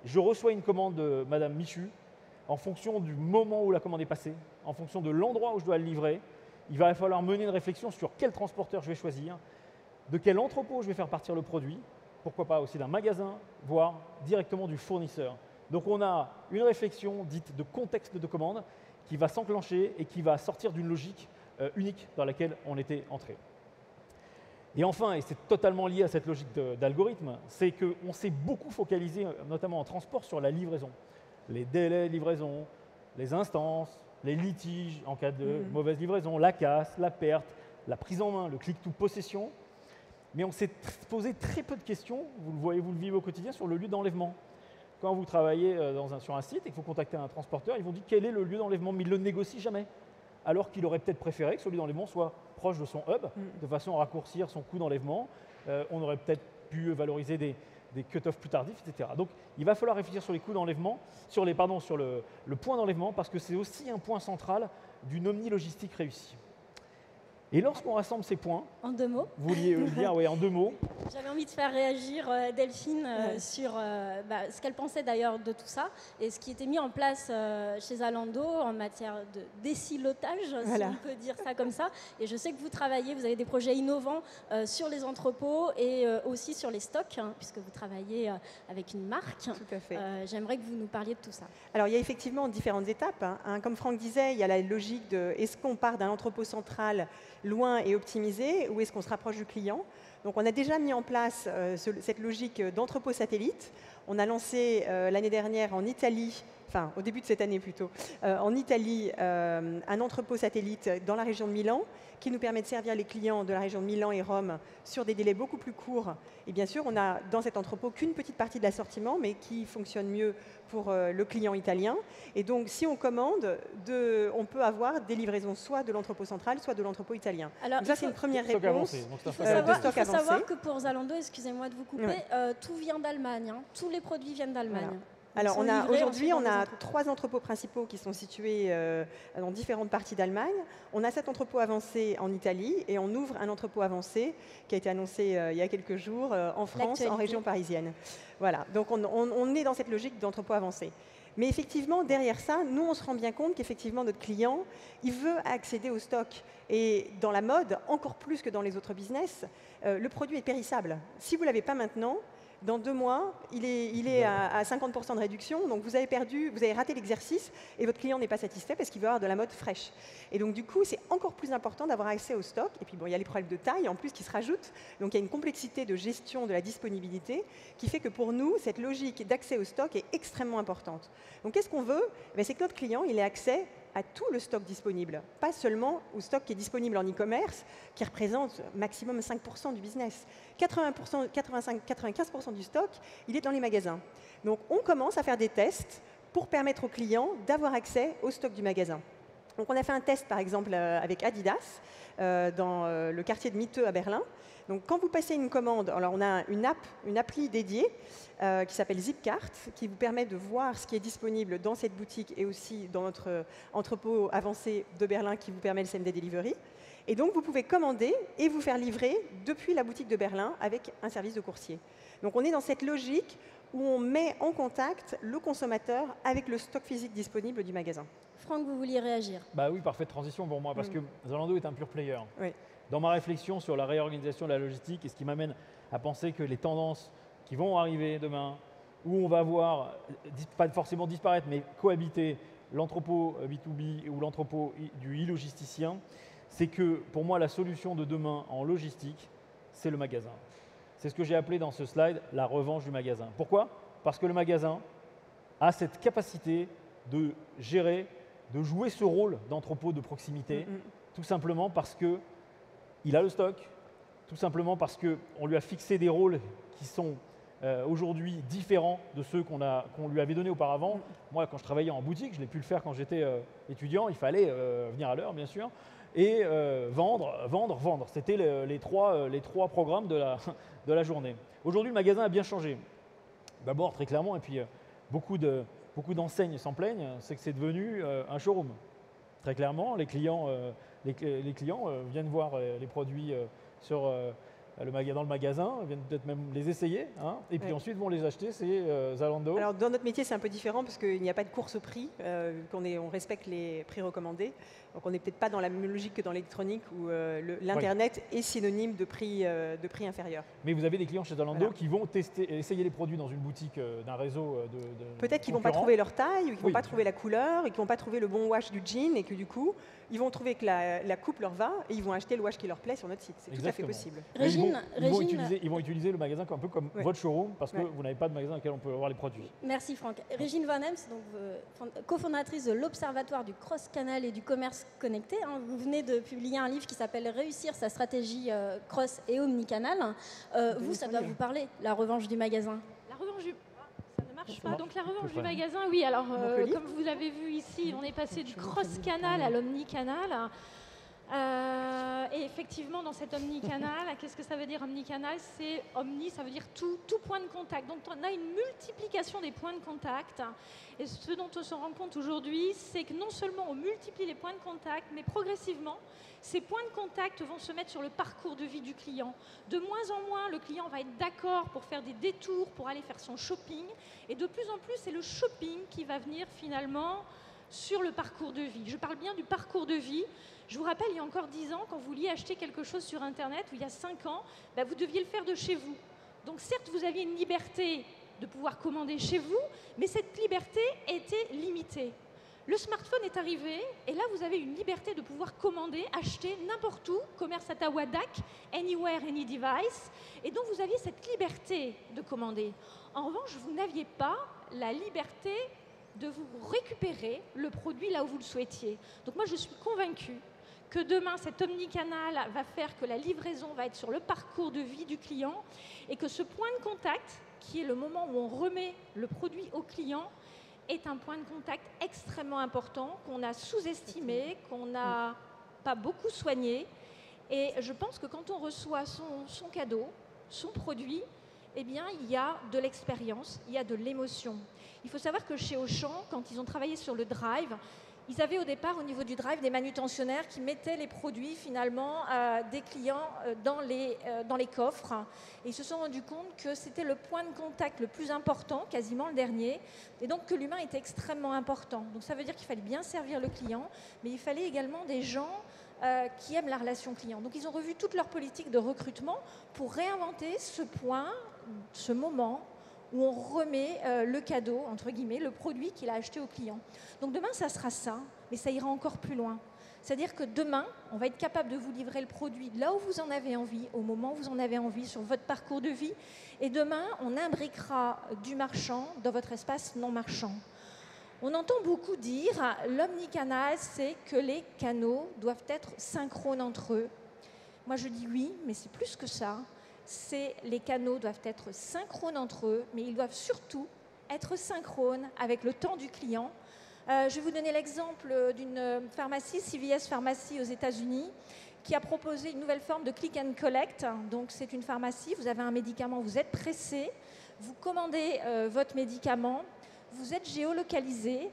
Je reçois une commande de Madame Michu, en fonction du moment où la commande est passée, en fonction de l'endroit où je dois le livrer, il va falloir mener une réflexion sur quel transporteur je vais choisir, de quel entrepôt je vais faire partir le produit, pourquoi pas aussi d'un magasin, voire directement du fournisseur. Donc on a une réflexion dite de contexte de commande qui va s'enclencher et qui va sortir d'une logique unique dans laquelle on était entré. Et enfin, et c'est totalement lié à cette logique d'algorithme, c'est qu'on s'est beaucoup focalisé, notamment en transport, sur la livraison. Les délais de livraison, les instances, les litiges en cas de mauvaise livraison, la casse, la perte, la prise en main, le click-to-possession. Mais on s'est posé très peu de questions, vous le voyez, vous le vivez au quotidien, sur le lieu d'enlèvement. Quand vous travaillez sur un site et que vous contactez un transporteur, ils vous disent quel est le lieu d'enlèvement, mais ils ne le négocient jamais. Alors qu'il aurait peut-être préféré que ce lieu d'enlèvement soit proche de son hub, de façon à raccourcir son coût d'enlèvement. On aurait peut-être pu valoriser des cut-offs plus tardifs, etc. Donc, il va falloir réfléchir sur les coûts d'enlèvement, sur le point d'enlèvement, parce que c'est aussi un point central d'une omni-logistique réussie. Et lorsqu'on rassemble ces points… En 2 mots. Vous vouliez le dire, oui, en 2 mots. J'avais envie de faire réagir Delphine sur ce qu'elle pensait d'ailleurs de tout ça et ce qui était mis en place chez Zalando en matière de désilotage, si on peut dire ça comme ça. Et je sais que vous travaillez, vous avez des projets innovants sur les entrepôts et aussi sur les stocks, puisque vous travaillez avec une marque. Tout à fait. J'aimerais que vous nous parliez de tout ça. Alors, il y a effectivement différentes étapes. Comme Franck disait, il y a la logique de est-ce qu'on part d'un entrepôt central loin et optimisé ou est-ce qu'on se rapproche du client? Donc on a déjà mis en place cette logique d'entrepôt satellite. On a lancé l'année dernière en Italie, enfin au début de cette année plutôt, en Italie un entrepôt satellite dans la région de Milan qui nous permet de servir les clients de la région de Milan et Rome sur des délais beaucoup plus courts. Et bien sûr, on a dans cet entrepôt qu'une petite partie de l'assortiment, mais qui fonctionne mieux pour le client italien. Et donc, si on commande, on peut avoir des livraisons soit de l'entrepôt central, soit de l'entrepôt italien. Alors, donc ça, c'est une première réponse. Il faut savoir que pour Zalando, excusez-moi de vous couper, tout vient d'Allemagne. Tous les produits viennent d'Allemagne. Voilà. Alors, aujourd'hui, on a 3 entrepôts principaux qui sont situés dans différentes parties d'Allemagne. On a 7 entrepôts avancés en Italie et on ouvre un entrepôt avancé qui a été annoncé il y a quelques jours en France, en région parisienne. Voilà, donc on est dans cette logique d'entrepôt avancé. Mais effectivement, derrière ça, nous, on se rend bien compte qu'effectivement, notre client, il veut accéder au stock. Et dans la mode, encore plus que dans les autres business, le produit est périssable. Si vous ne l'avez pas maintenant, dans 2 mois, il est à 50% de réduction, donc vous avez raté l'exercice et votre client n'est pas satisfait parce qu'il veut avoir de la mode fraîche. Et donc du coup, c'est encore plus important d'avoir accès au stock. Et puis bon, il y a les problèmes de taille en plus qui se rajoutent, donc il y a une complexité de gestion de la disponibilité qui fait que pour nous, cette logique d'accès au stock est extrêmement importante. Donc qu'est-ce qu'on veut? C'est que notre client il ait accès à tout le stock disponible, pas seulement au stock qui est disponible en e-commerce, qui représente maximum 5% du business. 95% du stock, il est dans les magasins. Donc on commence à faire des tests pour permettre aux clients d'avoir accès au stock du magasin. Donc on a fait un test par exemple avec Adidas dans le quartier de Mitte à Berlin. Donc quand vous passez une commande, alors on a une appli dédiée qui s'appelle Zipcart, qui vous permet de voir ce qui est disponible dans cette boutique et aussi dans notre entrepôt avancé de Berlin qui vous permet le same-day delivery. Et donc vous pouvez commander et vous faire livrer depuis la boutique de Berlin avec un service de coursier. Donc on est dans cette logique où on met en contact le consommateur avec le stock physique disponible du magasin. Franck, vous vouliez réagir? Bah oui, parfaite transition pour moi, parce que Zalando est un pure player. Oui. Dans ma réflexion sur la réorganisation de la logistique, et ce qui m'amène à penser que les tendances qui vont arriver demain, où on va voir, pas forcément disparaître, mais cohabiter l'entrepôt B2B ou l'entrepôt du e-logisticien, c'est que pour moi, la solution de demain en logistique, c'est le magasin. C'est ce que j'ai appelé dans ce slide la revanche du magasin. Pourquoi? Parce que le magasin a cette capacité de gérer, de jouer ce rôle d'entrepôt de proximité, tout simplement parce qu'il a le stock, tout simplement parce qu'on lui a fixé des rôles qui sont aujourd'hui différents de ceux qu'on lui avait donnés auparavant. Moi, quand je travaillais en boutique, je l'ai pu le faire quand j'étais étudiant, il fallait venir à l'heure, bien sûr, et vendre, vendre, vendre. C'était les trois programmes de la journée. Aujourd'hui, le magasin a bien changé. D'abord, très clairement, et puis beaucoup d'enseignes s'en plaignent, c'est que c'est devenu un showroom. Très clairement, les clients viennent voir les produits dans le magasin, viennent peut-être même les essayer, hein, et puis ensuite vont les acheter, c'est Zalando. Alors dans notre métier, c'est un peu différent parce qu'il n'y a pas de course au prix, on respecte les prix recommandés. Donc on n'est peut-être pas dans la même logique que dans l'électronique où l'Internet est synonyme de prix inférieur. Mais vous avez des clients chez Zalando qui vont essayer les produits dans une boutique d'un réseau de peut-être qu'ils ne vont pas trouver leur taille, ou qu'ils ne vont pas trouver la couleur, et qu'ils ne vont pas trouver le bon wash du jean, et que du coup, ils vont trouver que la coupe leur va, et ils vont acheter le wash qui leur plaît sur notre site. C'est tout à fait possible. Ils vont utiliser le magasin un peu comme votre showroom, parce que vous n'avez pas de magasin dans lequel on peut avoir les produits. Merci Franck. Régine Van Hems, cofondatrice de l'Observatoire du cross-canal et du commerce connecté. Vous venez de publier un livre qui s'appelle « Réussir sa stratégie cross et omnicanal ». Vous, ça doit vous parler, la revanche du magasin. La revanche du... Ça ne marche pas. Donc la revanche du magasin, oui. Alors, comme vous l'avez vu ici, on est passé du cross-canal à l'omnicanal. Et effectivement, dans cet omnicanal, qu'est-ce que ça veut dire omnicanal? C'est omni, ça veut dire tout point de contact. Donc on a une multiplication des points de contact. Et ce dont on se rend compte aujourd'hui, c'est que non seulement on multiplie les points de contact, mais progressivement, ces points de contact vont se mettre sur le parcours de vie du client. De moins en moins, le client va être d'accord pour faire des détours, pour aller faire son shopping. Et de plus en plus, c'est le shopping qui va venir finalement sur le parcours de vie. Je parle bien du parcours de vie. Je vous rappelle, il y a encore 10 ans, quand vous vouliez acheter quelque chose sur Internet, ou il y a 5 ans, vous deviez le faire de chez vous. Donc certes, vous aviez une liberté de pouvoir commander chez vous, mais cette liberté était limitée. Le smartphone est arrivé, et là, vous avez une liberté de pouvoir commander, acheter n'importe où, commerce à Tawadak, anywhere, any device, et donc vous aviez cette liberté de commander. En revanche, vous n'aviez pas la liberté de vous récupérer le produit là où vous le souhaitiez. Donc moi, je suis convaincue que demain, cet omnicanal va faire que la livraison va être sur le parcours de vie du client et que ce point de contact, qui est le moment où on remet le produit au client, est un point de contact extrêmement important, qu'on a sous-estimé, qu'on n'a pas beaucoup soigné. Et je pense que quand on reçoit son cadeau, son produit, eh bien, il y a de l'expérience, il y a de l'émotion. Il faut savoir que chez Auchan, quand ils ont travaillé sur le drive, ils avaient au départ, au niveau du drive, des manutentionnaires qui mettaient les produits, finalement, des clients dans les coffres. Et ils se sont rendus compte que c'était le point de contact le plus important, quasiment le dernier, et donc que l'humain était extrêmement important. Donc ça veut dire qu'il fallait bien servir le client, mais il fallait également des gens qui aiment la relation client. Donc ils ont revu toute leur politique de recrutement pour réinventer ce point, ce moment où on remet le cadeau, entre guillemets, le produit qu'il a acheté au client. Donc demain, ça sera ça, mais ça ira encore plus loin. C'est-à-dire que demain, on va être capable de vous livrer le produit là où vous en avez envie, au moment où vous en avez envie, sur votre parcours de vie. Et demain, on imbriquera du marchand dans votre espace non marchand. On entend beaucoup dire, l'omnicanal, c'est que les canaux doivent être synchrones entre eux. Moi, je dis oui, mais c'est plus que ça. Les canaux doivent être synchrones entre eux, mais ils doivent surtout être synchrones avec le temps du client. Je vais vous donner l'exemple d'une pharmacie, CVS Pharmacy aux États-Unis, qui a proposé une nouvelle forme de click and collect. Donc c'est une pharmacie, vous avez un médicament, vous êtes pressé, vous commandez votre médicament, vous êtes géolocalisé,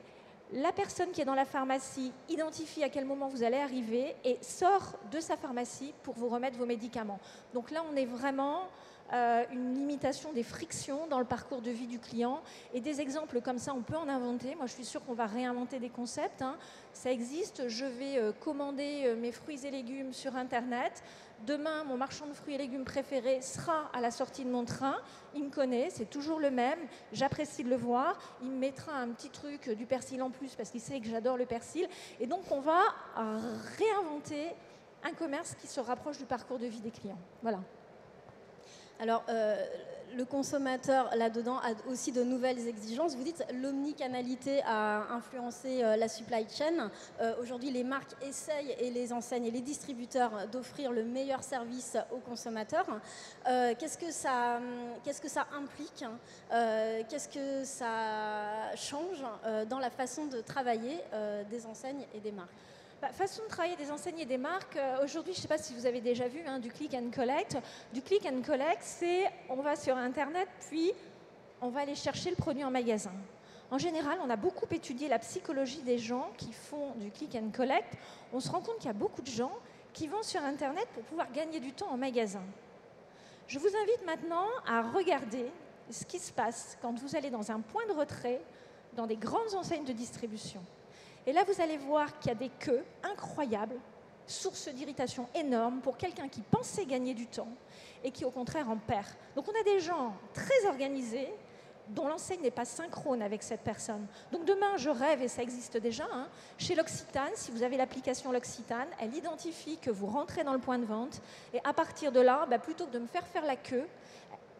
la personne qui est dans la pharmacie identifie à quel moment vous allez arriver et sort de sa pharmacie pour vous remettre vos médicaments. Donc là, on est vraiment une limitation des frictions dans le parcours de vie du client. Et des exemples comme ça, on peut en inventer. Moi, je suis sûre qu'on va réinventer des concepts. Ça existe. Je vais commander mes fruits et légumes sur Internet. Demain, mon marchand de fruits et légumes préféré sera à la sortie de mon train. Il me connaît, c'est toujours le même. J'apprécie de le voir. Il me mettra un petit truc, du persil en plus, parce qu'il sait que j'adore le persil. Et donc, on va réinventer un commerce qui se rapproche du parcours de vie des clients. Voilà. Alors, le consommateur, là-dedans, a aussi de nouvelles exigences. Vous dites l'omnicanalité a influencé la supply chain. Aujourd'hui, les marques essayent, et les enseignes et les distributeurs, d'offrir le meilleur service aux consommateurs. Qu'est-ce que ça implique, qu'est-ce que ça change dans la façon de travailler des enseignes et des marques? Façon de travailler des enseignes et des marques, aujourd'hui, je ne sais pas si vous avez déjà vu du click and collect. Du click and collect, c'est on va sur Internet, puis on va aller chercher le produit en magasin. En général, on a beaucoup étudié la psychologie des gens qui font du click and collect. On se rend compte qu'il y a beaucoup de gens qui vont sur Internet pour pouvoir gagner du temps en magasin. Je vous invite maintenant à regarder ce qui se passe quand vous allez dans un point de retrait, dans des grandes enseignes de distribution. Et là, vous allez voir qu'il y a des queues incroyables, source d'irritation énorme pour quelqu'un qui pensait gagner du temps et qui, au contraire, en perd. Donc, on a des gens très organisés dont l'enseigne n'est pas synchrone avec cette personne. Donc, demain, je rêve, et ça existe déjà, chez l'Occitane, si vous avez l'application l'Occitane, elle identifie que vous rentrez dans le point de vente et à partir de là, plutôt que de me faire la queue,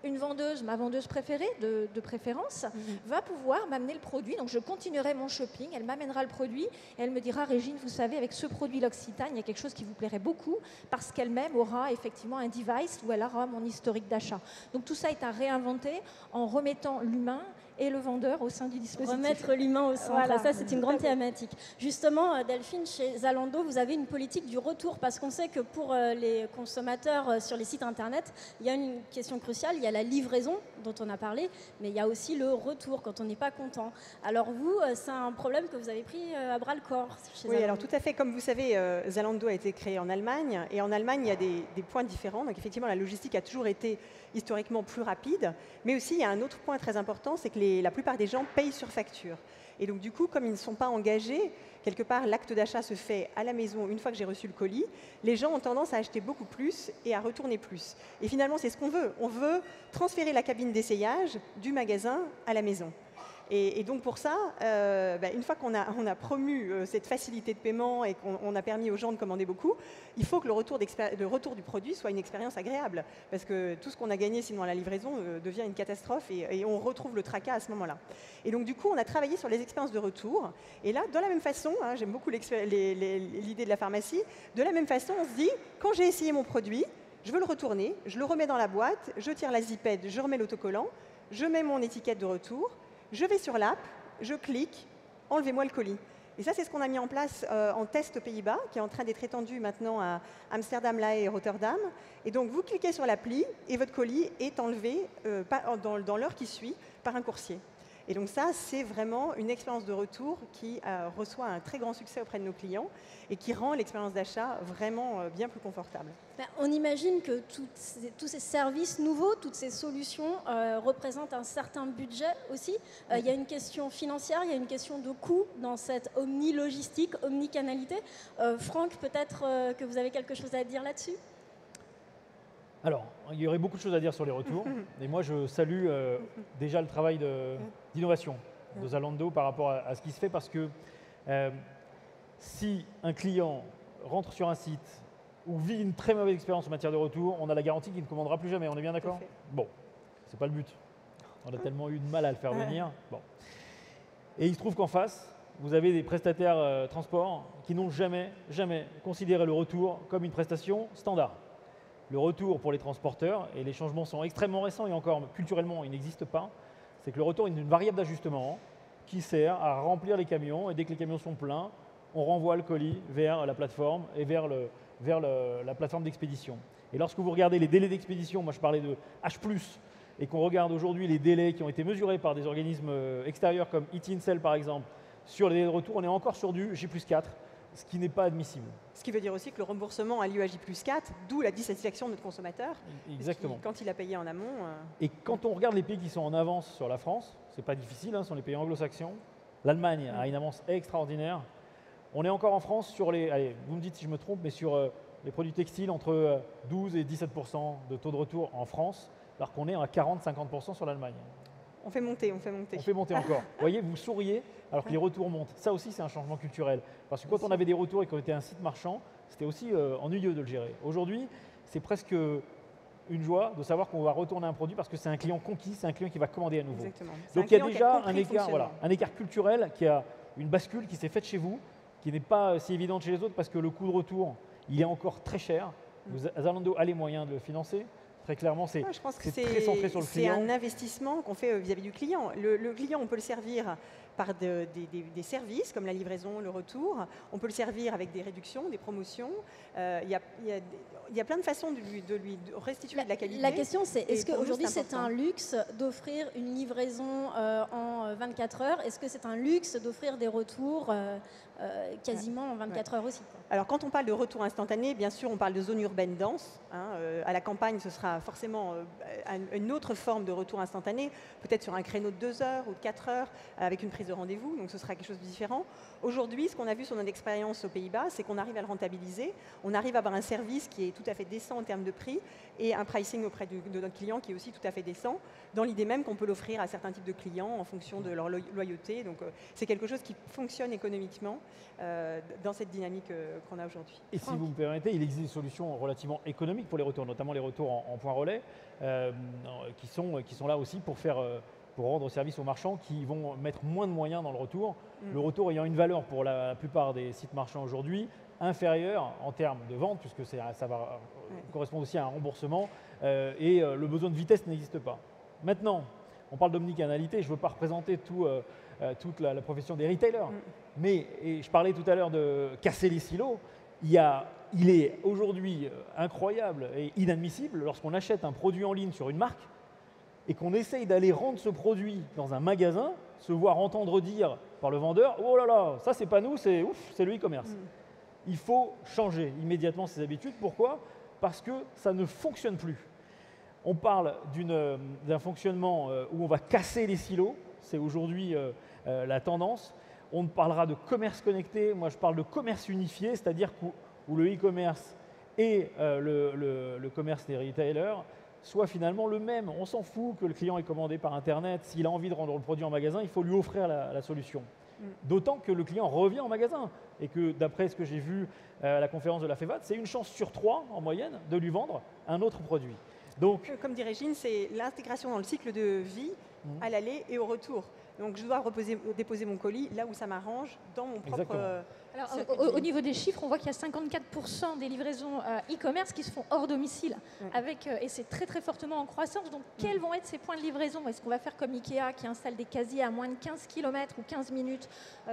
une vendeuse, ma vendeuse préférée, de préférence, va pouvoir m'amener le produit. Donc, je continuerai mon shopping, elle m'amènera le produit et elle me dira, Régine, vous savez, avec ce produit l'Occitane, il y a quelque chose qui vous plairait beaucoup parce qu'elle-même aura effectivement un device où elle aura mon historique d'achat. Donc, tout ça est à réinventer en remettant l'humain et le vendeur au sein du dispositif. Remettre l'humain au centre, voilà. Ça c'est une grande thématique. Justement, Delphine, chez Zalando, vous avez une politique du retour, parce qu'on sait que pour les consommateurs sur les sites internet, il y a une question cruciale, il y a la livraison dont on a parlé, mais il y a aussi le retour quand on n'est pas content. Alors vous, c'est un problème que vous avez pris à bras le corps chez Zalando. Oui, alors tout à fait. Comme vous savez, Zalando a été créé en Allemagne, et en Allemagne, il y a des points différents. Donc effectivement, la logistique a toujours été historiquement plus rapide, mais aussi il y a un autre point très important, c'est que la plupart des gens payent sur facture. Et donc du coup, comme ils ne sont pas engagés, quelque part l'acte d'achat se fait à la maison une fois que j'ai reçu le colis, les gens ont tendance à acheter beaucoup plus et à retourner plus. Et finalement, c'est ce qu'on veut. On veut transférer la cabine d'essayage du magasin à la maison. Et donc pour ça, une fois qu'on a promu cette facilité de paiement et qu'on a permis aux gens de commander beaucoup, il faut que le retour du produit soit une expérience agréable. Parce que tout ce qu'on a gagné sinon à la livraison devient une catastrophe et on retrouve le tracas à ce moment-là. Et donc du coup, on a travaillé sur les expériences de retour. Et là, de la même façon, j'aime beaucoup l'idée de la pharmacie, de la même façon, on se dit, quand j'ai essayé mon produit, je veux le retourner, je le remets dans la boîte, je tire la zipette, je remets l'autocollant, je mets mon étiquette de retour, je vais sur l'app, je clique, enlevez-moi le colis. Et ça, c'est ce qu'on a mis en place en test aux Pays-Bas, qui est en train d'être étendu maintenant à Amsterdam, La Haye et Rotterdam. Et donc, vous cliquez sur l'appli et votre colis est enlevé dans l'heure qui suit par un coursier. Et donc ça, c'est vraiment une expérience de retour qui reçoit un très grand succès auprès de nos clients et qui rend l'expérience d'achat vraiment bien plus confortable. On imagine que tous ces services nouveaux, toutes ces solutions représentent un certain budget aussi. Il y a une question financière, il y a une question de coût dans cette omni-logistique, omni-canalité. Franck, peut-être que vous avez quelque chose à dire là-dessus ? Alors, il y aurait beaucoup de choses à dire sur les retours. Et moi, je salue déjà le travail d'innovation de Zalando par rapport à ce qui se fait, parce que si un client rentre sur un site ou vit une très mauvaise expérience en matière de retour, on a la garantie qu'il ne commandera plus jamais. On est bien d'accord ? Bon, c'est pas le but. On a tellement eu de mal à le faire venir. Bon. Et il se trouve qu'en face, vous avez des prestataires transport qui n'ont jamais considéré le retour comme une prestation standard. Le retour pour les transporteurs, et les changements sont extrêmement récents et encore culturellement ils n'existent pas, c'est que le retour est une variable d'ajustement qui sert à remplir les camions, et dès que les camions sont pleins, on renvoie le colis vers la plateforme et vers la plateforme d'expédition. Et lorsque vous regardez les délais d'expédition, moi je parlais de H+, et qu'on regarde aujourd'hui les délais qui ont été mesurés par des organismes extérieurs comme Etincell par exemple, sur les délais de retour, on est encore sur du J+4, ce qui n'est pas admissible. Ce qui veut dire aussi que le remboursement a lieu à J+4, d'où la dissatisfaction de notre consommateur. Exactement. Quand il a payé en amont. Et quand on regarde les pays qui sont en avance sur la France, c'est pas difficile, ce sont les pays anglo-saxons. L'Allemagne a une avance extraordinaire. On est encore en France sur les, allez, vous me dites si je me trompe, mais sur les produits textiles entre 12 et 17% de taux de retour en France, alors qu'on est à 40-50% sur l'Allemagne. On fait monter, on fait monter. On fait monter encore. Vous voyez, vous souriez alors que les retours montent. Ça aussi, c'est un changement culturel. Parce que quand on avait des retours et qu'on était un site marchand, c'était aussi ennuyeux de le gérer. Aujourd'hui, c'est presque une joie de savoir qu'on va retourner un produit parce que c'est un client conquis, c'est un client qui va commander à nouveau. Exactement. Donc il y a déjà un écart culturel, qui a une bascule qui s'est faite chez vous, qui n'est pas si évidente chez les autres parce que le coût de retour, il est encore très cher. Zalando a les moyens de le financer. Très clairement, c'est très centré sur le client. C'est un investissement qu'on fait vis-à-vis du client. Le client, on peut le servir par des services comme la livraison, le retour. On peut le servir avec des réductions, des promotions. Il y a plein de façons de lui restituer de la qualité. La question, c'est est-ce qu'aujourd'hui, c'est un luxe d'offrir une livraison en 24 heures? Est-ce que c'est un luxe d'offrir des retours quasiment en 24 heures aussi, quoi? Alors, quand on parle de retour instantané, bien sûr, on parle de zone urbaine dense. À la campagne, ce sera forcément une autre forme de retour instantané, peut-être sur un créneau de 2 heures ou de 4 heures, avec une prise de rendez-vous, donc ce sera quelque chose de différent. Aujourd'hui, ce qu'on a vu sur notre expérience aux Pays-Bas, c'est qu'on arrive à le rentabiliser, on arrive à avoir un service qui est tout à fait décent en termes de prix et un pricing auprès de notre client qui est aussi tout à fait décent, dans l'idée même qu'on peut l'offrir à certains types de clients en fonction de leur loyauté. Donc c'est quelque chose qui fonctionne économiquement dans cette dynamique qu'on a aujourd'hui. Et si vous me permettez, il existe des solutions relativement économiques pour les retours, notamment les retours en point relais, qui sont là aussi pour rendre service aux marchands qui vont mettre moins de moyens dans le retour. Le retour ayant une valeur pour la plupart des sites marchands aujourd'hui inférieure en termes de vente, puisque ça va correspondre aussi à un remboursement, et le besoin de vitesse n'existe pas. Maintenant, on parle d'omnicanalité, je ne veux pas représenter toute la profession des retailers, mais je parlais tout à l'heure de casser les silos. Il est aujourd'hui incroyable et inadmissible lorsqu'on achète un produit en ligne sur une marque et qu'on essaye d'aller rendre ce produit dans un magasin, se voir entendre dire par le vendeur « Oh là là, ça c'est pas nous, c'est le e-commerce ». Il faut changer immédiatement ses habitudes. Pourquoi? Parce que ça ne fonctionne plus. On parle d'un fonctionnement où on va casser les silos, c'est aujourd'hui la tendance. On parlera de commerce connecté, moi je parle de commerce unifié, c'est-à-dire où le e-commerce et le commerce des retailers soit finalement le même. On s'en fout que le client est commandé par Internet. S'il a envie de rendre le produit en magasin, il faut lui offrir la solution. D'autant que le client revient en magasin et que d'après ce que j'ai vu à la conférence de la FEVAD, c'est une chance sur 3 en moyenne de lui vendre un autre produit. Donc, comme dit Régine, c'est l'intégration dans le cycle de vie à l'aller et au retour. Donc je dois déposer mon colis là où ça m'arrange, dans mon propre... Alors, au niveau des chiffres, on voit qu'il y a 54% des livraisons e-commerce qui se font hors domicile, et c'est très très fortement en croissance. Donc quels vont être ces points de livraison? Est-ce qu'on va faire comme Ikea qui installe des casiers à moins de 15 km ou 15 minutes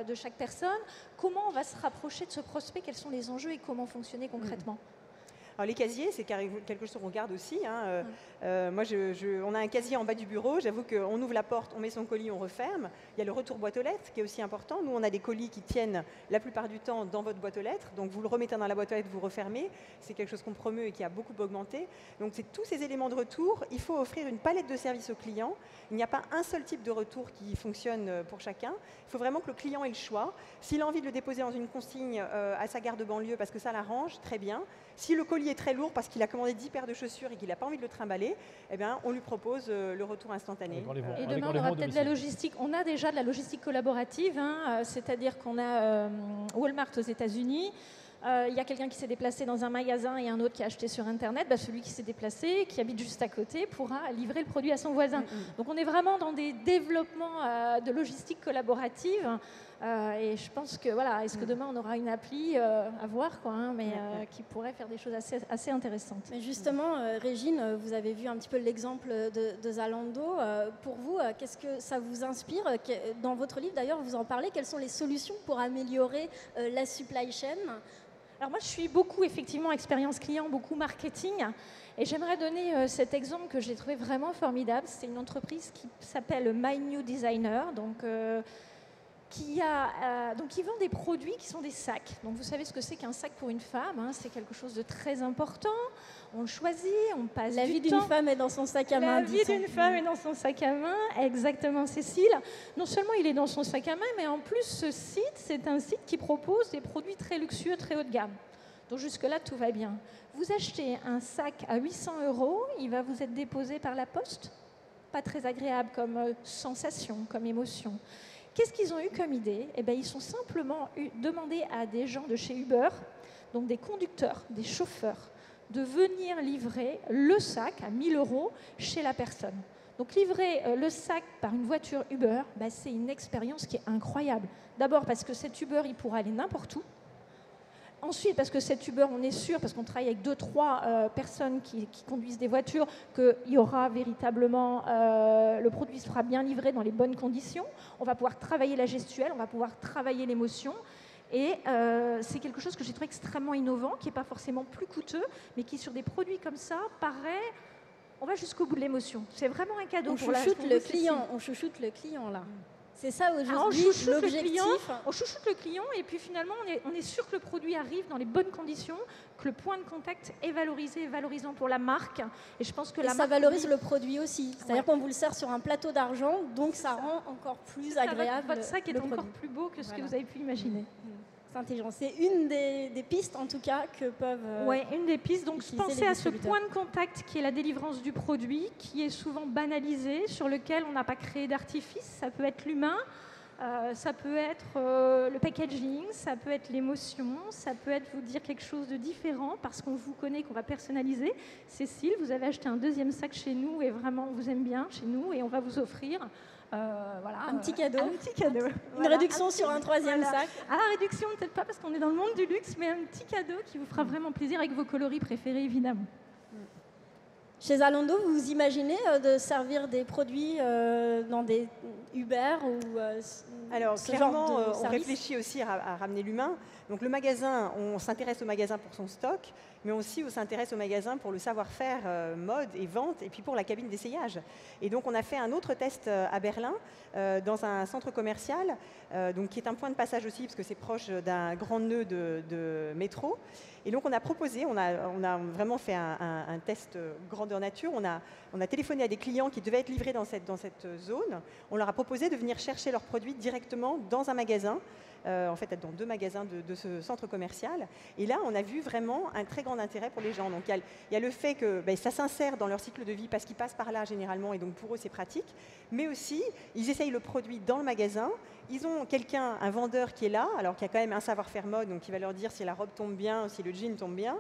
de chaque personne? Comment on va se rapprocher de ce prospect? Quels sont les enjeux et comment fonctionner concrètement? Alors les casiers, c'est quelque chose qu'on regarde aussi. Moi, on a un casier en bas du bureau. J'avoue qu'on ouvre la porte, on met son colis, on referme. Il y a le retour boîte aux lettres qui est aussi important. Nous, on a des colis qui tiennent la plupart du temps dans votre boîte aux lettres. Donc, vous le remettez dans la boîte aux lettres, vous refermez. C'est quelque chose qu'on promeut et qui a beaucoup augmenté. Donc, c'est tous ces éléments de retour. Il faut offrir une palette de services au client. Il n'y a pas un seul type de retour qui fonctionne pour chacun. Il faut vraiment que le client ait le choix. S'il a envie de le déposer dans une consigne à sa gare de banlieue parce que ça l'arrange, très bien. Si le colis est très lourd parce qu'il a commandé 10 paires de chaussures et qu'il n'a pas envie de le trimballer, eh bien, on lui propose le retour instantané. Et demain, on aura peut-être de la logistique. On a déjà de la logistique collaborative, c'est-à-dire qu'on a Walmart aux États-Unis. Il y a quelqu'un qui s'est déplacé dans un magasin et un autre qui a acheté sur Internet. Celui qui s'est déplacé, qui habite juste à côté, pourra livrer le produit à son voisin. Donc on est vraiment dans des développements de logistique collaborative. Et je pense que, est-ce que demain on aura une appli à voir, qui pourrait faire des choses assez intéressantes. Mais justement, Régine, vous avez vu un petit peu l'exemple de Zalando. Pour vous, qu'est-ce que ça vous inspire? Dans votre livre, d'ailleurs, vous en parlez. Quelles sont les solutions pour améliorer la supply chain? Alors moi, je suis beaucoup, effectivement, expérience client, beaucoup marketing. Et j'aimerais donner cet exemple que j'ai trouvé vraiment formidable. C'est une entreprise qui s'appelle My New Designer, qui vend des produits qui sont des sacs. Donc vous savez ce que c'est qu'un sac pour une femme, c'est quelque chose de très important. On le choisit, on passe du temps. La vie d'une femme est dans son sac à main. La vie d'une femme est dans son sac à main, exactement, Cécile. Non seulement il est dans son sac à main, mais en plus ce site, c'est un site qui propose des produits très luxueux, très haut de gamme. Donc jusque-là, tout va bien. Vous achetez un sac à 800 €, il va vous être déposé par la poste. Pas très agréable comme sensation, comme émotion. Qu'est-ce qu'ils ont eu comme idée? Eh bien, ils ont simplement demandé à des gens de chez Uber, donc des conducteurs, des chauffeurs, de venir livrer le sac à 1 000 € chez la personne. Donc livrer le sac par une voiture Uber, c'est une expérience qui est incroyable. D'abord parce que cet Uber, il pourra aller n'importe où. Ensuite, parce que cet Uber, on est sûr, parce qu'on travaille avec 2-3 personnes qui conduisent des voitures, qu'il y aura véritablement, le produit sera bien livré dans les bonnes conditions. On va pouvoir travailler la gestuelle, on va pouvoir travailler l'émotion. Et c'est quelque chose que j'ai trouvé extrêmement innovant, qui n'est pas forcément plus coûteux, mais qui, sur des produits comme ça, paraît... On va jusqu'au bout de l'émotion. C'est vraiment un cadeau pour la client. On chouchoute le client, là. C'est ça aujourd'hui l'objectif. On chouchoute le client et puis finalement, on est sûr que le produit arrive dans les bonnes conditions, que le point de contact est valorisé, valorisant pour la marque. Et je pense que ça valorise le produit aussi. C'est-à-dire qu'on vous le sert sur un plateau d'argent, donc ça rend encore plus agréable. Votre sac est encore plus beau que ce que vous avez pu imaginer. C'est intelligent. C'est une des pistes, en tout cas, que peuvent... Oui, une des pistes. Donc, pensez à ce point de contact qui est la délivrance du produit, qui est souvent banalisé, sur lequel on n'a pas créé d'artifice. Ça peut être l'humain, ça peut être le packaging, ça peut être l'émotion, ça peut être vous dire quelque chose de différent parce qu'on vous connaît, qu'on va personnaliser. Cécile, vous avez acheté un 2e sac chez nous et vraiment, on vous aime bien chez nous et on va vous offrir... un petit cadeau. Une réduction sur un 3e sac. À la réduction, peut-être pas parce qu'on est dans le monde du luxe, mais un petit cadeau qui vous fera vraiment plaisir avec vos coloris préférés, évidemment. Chez Zalando, vous imaginez de servir des produits dans des Uber ou Alors, clairement, on réfléchit aussi à ramener l'humain. Donc, le magasin, on s'intéresse au magasin pour son stock, mais aussi on s'intéresse au magasin pour le savoir-faire mode et vente, et puis pour la cabine d'essayage. Et donc, on a fait un autre test à Berlin, dans un centre commercial, donc, qui est un point de passage aussi, parce que c'est proche d'un grand nœud de métro. Et donc, on a proposé, on a vraiment fait un test grandeur nature. On a téléphoné à des clients qui devaient être livrés dans cette zone. On leur a proposé de venir chercher leurs produits directement dans un magasin, en fait, dans 2 magasins de ce centre commercial. Et là, on a vu vraiment un très grand intérêt pour les gens. Donc, il y a le fait que ça s'insère dans leur cycle de vie parce qu'ils passent par là généralement, et donc pour eux, c'est pratique. Mais aussi, ils essayent le produit dans le magasin. Ils ont un vendeur qui est là, alors qu'il y a quand même un savoir-faire mode, donc il va leur dire si la robe tombe bien ou si le jean tombe bien.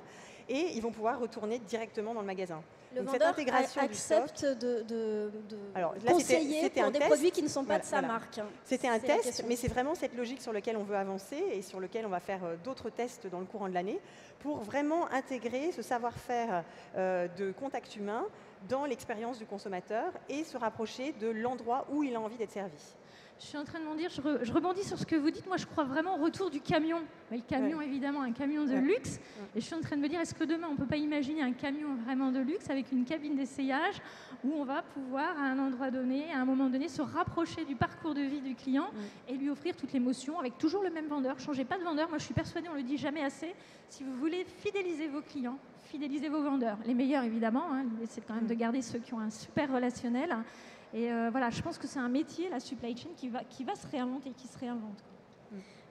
Et ils vont pouvoir retourner directement dans le magasin. Le donc, vendeur cette intégration accepte de alors, là, conseiller pour des produits qui ne sont pas de sa marque. C'était un test, mais c'est vraiment cette logique sur laquelle on veut avancer et sur laquelle on va faire d'autres tests dans le courant de l'année pour vraiment intégrer ce savoir-faire de contact humain dans l'expérience du consommateur et se rapprocher de l'endroit où il a envie d'être servi. Je suis en train de m'en dire, je rebondis sur ce que vous dites. Moi, je crois vraiment au retour du camion. Mais le camion, évidemment, un camion de luxe. Et je suis en train de me dire, est-ce que demain, on ne peut pas imaginer un camion vraiment de luxe avec une cabine d'essayage où on va pouvoir, à un endroit donné, à un moment donné, se rapprocher du parcours de vie du client et lui offrir toute l'émotion avec toujours le même vendeur. Changez pas de vendeur. Moi, je suis persuadée, on ne le dit jamais assez. Si vous voulez fidéliser vos clients, fidéliser vos vendeurs. Les meilleurs, évidemment. L'idée, c'est quand même de garder ceux qui ont un super relationnel. Et voilà, je pense que c'est un métier, la supply chain, qui va se réinventer, qui se réinvente.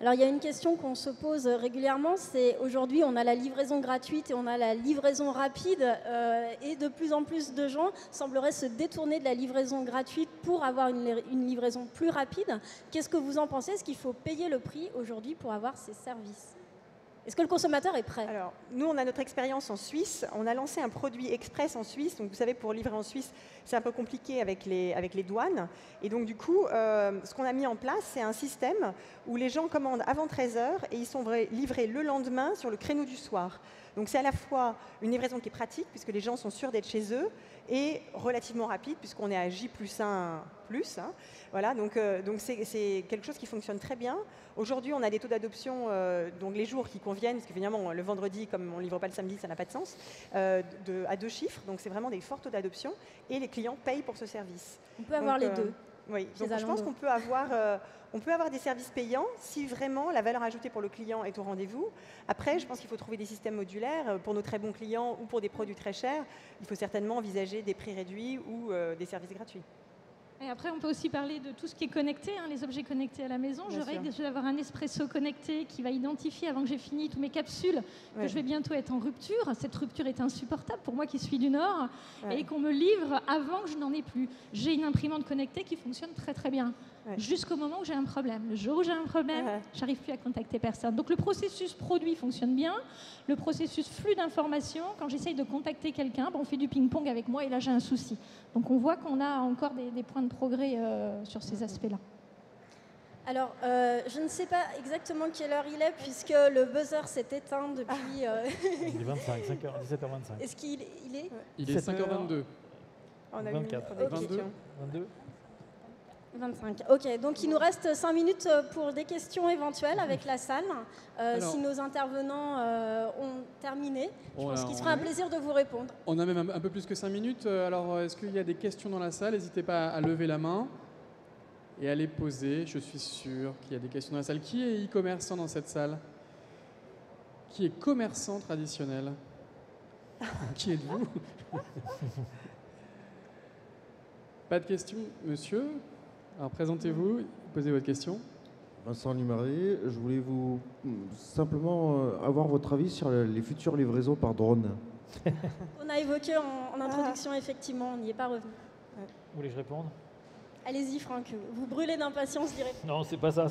Alors, il y a une question qu'on se pose régulièrement, c'est aujourd'hui, on a la livraison gratuite et on a la livraison rapide, et de plus en plus de gens sembleraient se détourner de la livraison gratuite pour avoir une livraison plus rapide. Qu'est-ce que vous en pensez? Est-ce qu'il faut payer le prix aujourd'hui pour avoir ces services? Est-ce que le consommateur est prêt? Alors, nous, on a notre expérience en Suisse. On a lancé un produit express en Suisse. Donc, vous savez, pour livrer en Suisse, c'est un peu compliqué avec les douanes. Et donc, du coup, ce qu'on a mis en place, c'est un système où les gens commandent avant 13h et ils sont livrés le lendemain sur le créneau du soir. Donc, c'est à la fois une livraison qui est pratique, puisque les gens sont sûrs d'être chez eux, et relativement rapide, puisqu'on est à J+1+. Voilà, donc c'est quelque chose qui fonctionne très bien. Aujourd'hui, on a des taux d'adoption, donc les jours qui conviennent, parce qu'évidemment, le vendredi, comme on ne livre pas le samedi, ça n'a pas de sens, à 2 chiffres. Donc, c'est vraiment des forts taux d'adoption, et les clients payent pour ce service. On peut avoir les deux. Oui, donc je pense qu'on peut avoir des services payants si vraiment la valeur ajoutée pour le client est au rendez-vous. Après, je pense qu'il faut trouver des systèmes modulaires pour nos très bons clients ou pour des produits très chers. Il faut certainement envisager des prix réduits ou des services gratuits. Et après, on peut aussi parler de tout ce qui est connecté, les objets connectés à la maison. Je règle d'avoir un Nespresso connecté qui va identifier, avant que j'ai fini toutes mes capsules, que je vais bientôt être en rupture. Cette rupture est insupportable pour moi qui suis du Nord, et qu'on me livre avant que je n'en ai plus. J'ai une imprimante connectée qui fonctionne très très bien, jusqu'au moment où j'ai un problème. Le jour où j'ai un problème, j'arrive plus à contacter personne. Donc le processus produit fonctionne bien. Le processus flux d'informations, quand j'essaye de contacter quelqu'un, on fait du ping-pong avec moi et là j'ai un souci. Donc on voit qu'on a encore des points de progrès sur ces aspects-là. Alors, je ne sais pas exactement quelle heure il est, puisque le buzzer s'est éteint depuis... Il est 25, 17h25. Est-ce qu'il est Il est 5h22. On a 24. 22. 22. 25. Ok, donc il nous reste 5 minutes pour des questions éventuelles avec la salle. Si nos intervenants ont terminé, je pense qu'il sera un plaisir de vous répondre. On a même un peu plus que 5 minutes. Alors, est-ce qu'il y a des questions dans la salle? N'hésitez pas à lever la main et à les poser. Je suis sûr qu'il y a des questions dans la salle. Qui est e-commerçant dans cette salle? Qui est commerçant traditionnel? Qui êtes-vous? Pas de questions, monsieur? Alors présentez-vous, posez votre question. Vincent Limaré, je voulais vous simplement avoir votre avis sur les futures livraisons par drone. On a évoqué en introduction, effectivement, on n'y est pas revenu. Vous voulez que je réponde? Allez-y Franck, vous brûlez d'impatience, je dirais. Non, c'est pas ça.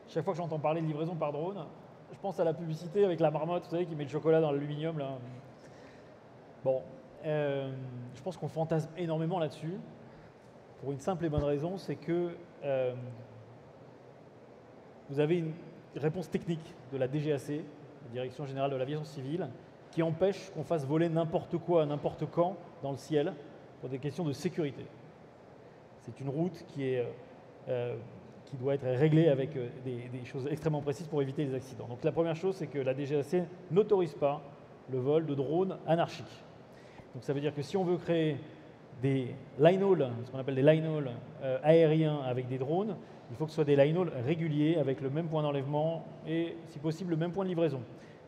Chaque fois que j'entends parler de livraison par drone, je pense à la publicité avec la marmotte, vous savez, qui met le chocolat dans l'aluminium. Là. Bon, je pense qu'on fantasme énormément là-dessus. Pour une simple et bonne raison, c'est que vous avez une réponse technique de la DGAC, la Direction Générale de l'Aviation Civile, qui empêche qu'on fasse voler n'importe quoi, n'importe quand dans le ciel pour des questions de sécurité. C'est une route qui doit être réglée avec des choses extrêmement précises pour éviter les accidents. Donc la première chose, c'est que la DGAC n'autorise pas le vol de drones anarchiques. Donc ça veut dire que si on veut créer des line hauls, ce qu'on appelle des line hauls aériens avec des drones, il faut que ce soit des line hauls réguliers avec le même point d'enlèvement et, si possible, le même point de livraison.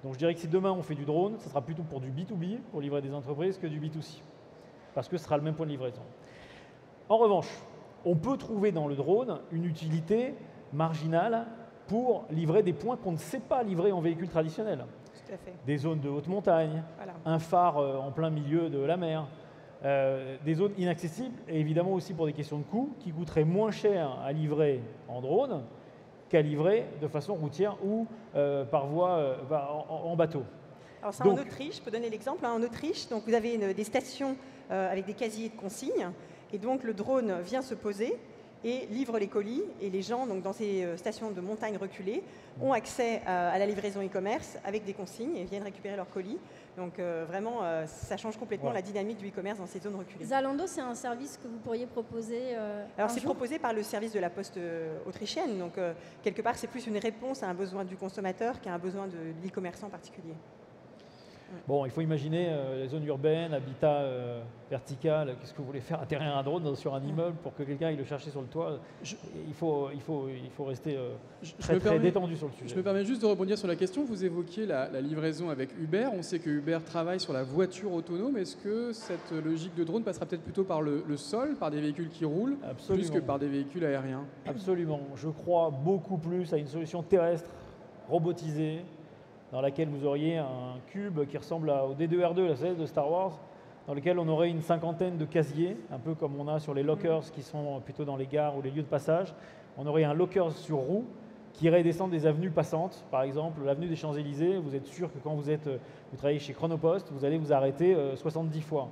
Donc je dirais que si demain on fait du drone, ce sera plutôt pour du B2B, pour livrer des entreprises, que du B2C, parce que ce sera le même point de livraison. En revanche, on peut trouver dans le drone une utilité marginale pour livrer des points qu'on ne sait pas livrer en véhicule traditionnel. Tout à fait. Des zones de haute montagne, un phare en plein milieu de la mer, des zones inaccessibles, et évidemment aussi pour des questions de coût, qui coûteraient moins cher à livrer en drone qu'à livrer de façon routière ou par voie en bateau. Alors ça, en Autriche, je peux donner l'exemple. En Autriche, donc vous avez des stations avec des casiers de consignes, et donc le drone vient se poser et livre les colis, et les gens donc, dans ces stations de montagne reculées ont accès à la livraison e-commerce avec des consignes et viennent récupérer leurs colis. Donc vraiment, ça change complètement la dynamique du e-commerce dans ces zones reculées. Zalando, c'est un service que vous pourriez proposer Alors c'est proposé par le service de la poste autrichienne, donc quelque part c'est plus une réponse à un besoin du consommateur qu'à un besoin de l'e-commerçant en particulier. Bon, il faut imaginer les zones urbaines, habitat vertical. Qu'est-ce que vous voulez faire? Atterrir un drone sur un immeuble pour que quelqu'un aille le chercher sur le toit? Il faut rester très détendu sur le sujet. Je me permets juste de rebondir sur la question. Vous évoquiez la livraison avec Uber. On sait que Uber travaille sur la voiture autonome. Est-ce que cette logique de drone passera peut-être plutôt par le sol, par des véhicules qui roulent, plus que par des véhicules aériens? Absolument. Je crois beaucoup plus à une solution terrestre, robotisée, dans laquelle vous auriez un cube qui ressemble au D2R2, la série de Star Wars, dans lequel on aurait une cinquantaine de casiers, un peu comme on a sur les lockers qui sont plutôt dans les gares ou les lieux de passage. On aurait un locker sur roue qui irait descendre des avenues passantes. Par exemple, l'avenue des Champs-Élysées, vous êtes sûr que quand vous travaillez chez Chronopost, vous allez vous arrêter 70 fois.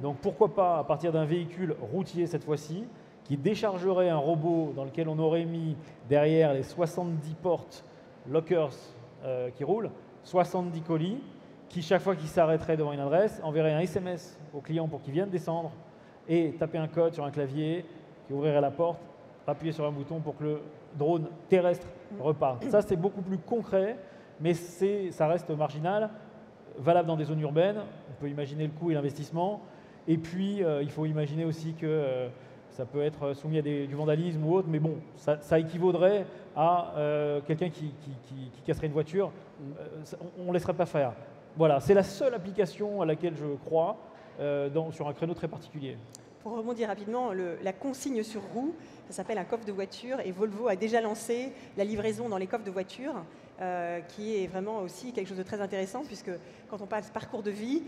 Donc pourquoi pas, à partir d'un véhicule routier cette fois-ci, qui déchargerait un robot dans lequel on aurait mis derrière les 70 portes lockers qui roulent, 70 colis, qui chaque fois qu'il s'arrêterait devant une adresse, enverrait un SMS au client pour qu'il vienne descendre et taper un code sur un clavier, qui ouvrirait la porte, appuyer sur un bouton pour que le drone terrestre reparte. Ça, c'est beaucoup plus concret, mais ça reste marginal, valable dans des zones urbaines. On peut imaginer le coût et l'investissement. Et puis, il faut imaginer aussi que ça peut être soumis à du vandalisme ou autre, mais bon, ça équivaudrait à quelqu'un qui casserait une voiture. On ne laisserait pas faire. Voilà, c'est la seule application à laquelle je crois sur un créneau très particulier. pour rebondir rapidement, la consigne sur roue, ça s'appelle un coffre de voiture et Volvo a déjà lancé la livraison dans les coffres de voiture, qui est vraiment aussi quelque chose de très intéressant puisque quand on parle de parcours de vie,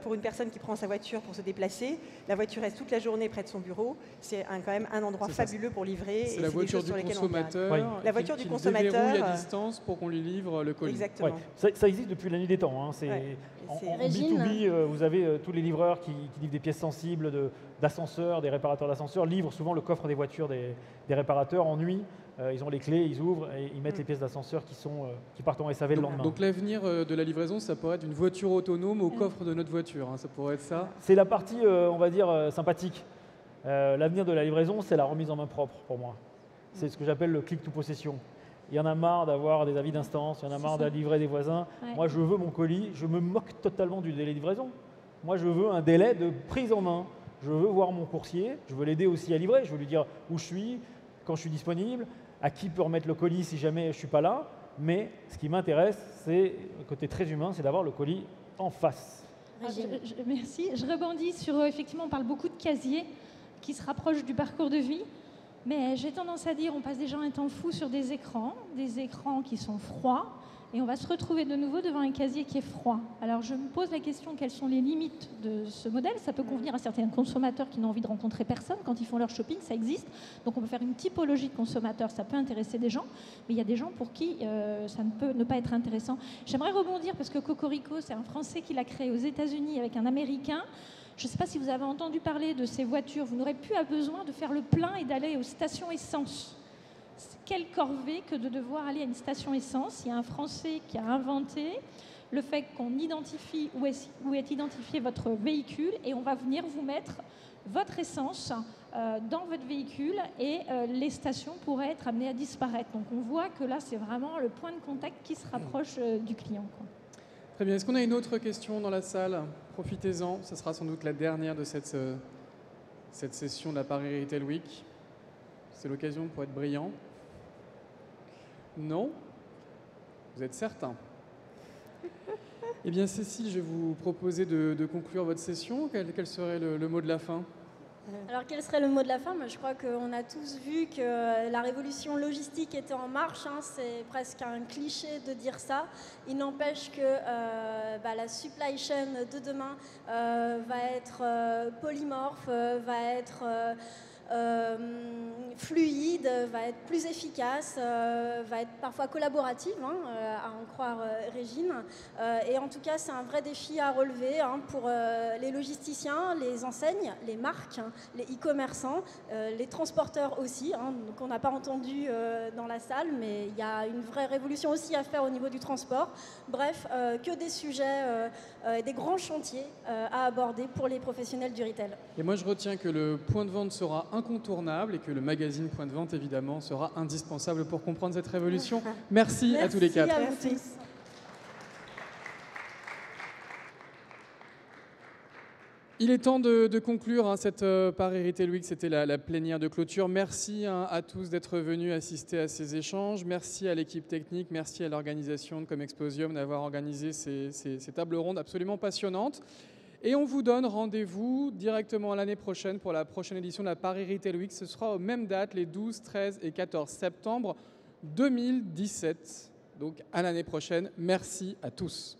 pour une personne qui prend sa voiture pour se déplacer, la voiture reste toute la journée près de son bureau. C'est quand même un endroit fabuleux pour livrer. C'est la voiture du consommateur. La voiture du consommateur. Déverrouille à distance pour qu'on lui livre le colis. Exactement. Ouais. Ça existe depuis la nuit des temps. Hein. En B2B, vous avez tous les livreurs qui livrent des pièces sensibles d'ascenseurs, des réparateurs d'ascenseurs, livrent souvent le coffre des voitures des réparateurs en nuit. Ils ont les clés, ils ouvrent et ils mettent les pièces d'ascenseur qui partent en SAV le lendemain. Donc l'avenir de la livraison, ça pourrait être une voiture autonome au coffre de notre voiture. Hein, ça pourrait être ça. C'est la partie, on va dire, sympathique. L'avenir de la livraison, c'est la remise en main propre pour moi. C'est ce que j'appelle le click to possession. Il y en a marre d'avoir des avis d'instance, il y en a marre de livrer des voisins. Ouais. Moi, je veux mon colis, je me moque totalement du délai de livraison. Moi, je veux un délai de prise en main. Je veux voir mon coursier, je veux l'aider aussi à livrer, je veux lui dire où je suis, quand je suis disponible, à qui peut remettre le colis si jamais je ne suis pas là. Mais ce qui m'intéresse, c'est le côté très humain, c'est d'avoir le colis en face. Merci. Je rebondis sur, effectivement, on parle beaucoup de casiers qui se rapprochent du parcours de vie. Mais j'ai tendance à dire, on passe déjà un temps fou sur des écrans qui sont froids, et on va se retrouver de nouveau devant un casier qui est froid. Alors je me pose la question, quelles sont les limites de ce modèle? Ça peut convenir à certains consommateurs qui n'ont envie de rencontrer personne quand ils font leur shopping, ça existe. Donc on peut faire une typologie de consommateurs, ça peut intéresser des gens, mais il y a des gens pour qui ça ne peut ne pas être intéressant. J'aimerais rebondir parce que Cocorico, c'est un Français qui l'a créé aux États-Unis avec un Américain. Je ne sais pas si vous avez entendu parler de ces voitures. Vous n'aurez plus besoin de faire le plein et d'aller aux stations essence. Quelle corvée que de devoir aller à une station essence. Il y a un Français qui a inventé le fait qu'on identifie où est identifié votre véhicule et on va venir vous mettre votre essence dans votre véhicule et les stations pourraient être amenées à disparaître. Donc on voit que là, c'est vraiment le point de contact qui se rapproche du client, quoi. Très bien. Est-ce qu'on a une autre question dans la salle? Profitez-en. Ce sera sans doute la dernière de cette session de la Paris Retail Week. C'est l'occasion pour être brillant. Non? Vous êtes certain? Eh bien, Cécile, je vais vous proposer de conclure votre session. Quel serait le mot de la fin? Alors, quel serait le mot de la fin? Je crois qu'on a tous vu que la révolution logistique était en marche. Hein. C'est presque un cliché de dire ça. Il n'empêche que la supply chain de demain va être polymorphe, va être fluide, va être plus efficace, va être parfois collaborative, à en croire Régine. Et en tout cas, c'est un vrai défi à relever pour les logisticiens, les enseignes, les marques, les e-commerçants, les transporteurs aussi, qu'on n'a pas entendu dans la salle, mais il y a une vraie révolution aussi à faire au niveau du transport. Bref, que des sujets, des grands chantiers à aborder pour les professionnels du retail. Et moi, je retiens que le point de vente sera incontournable et que le magazine Point de Vente, évidemment, sera indispensable pour comprendre cette révolution. Merci à tous les quatre. Merci à vous tous. Il est temps de conclure cette Paris Retail Week. C'était la plénière de clôture. Merci à tous d'être venus assister à ces échanges. Merci à l'équipe technique. Merci à l'organisation de Comexposium d'avoir organisé ces tables rondes absolument passionnantes. Et on vous donne rendez-vous directement l'année prochaine pour la prochaine édition de la Paris Retail Week. Ce sera aux mêmes dates, les 12, 13 et 14 septembre 2017. Donc à l'année prochaine. Merci à tous.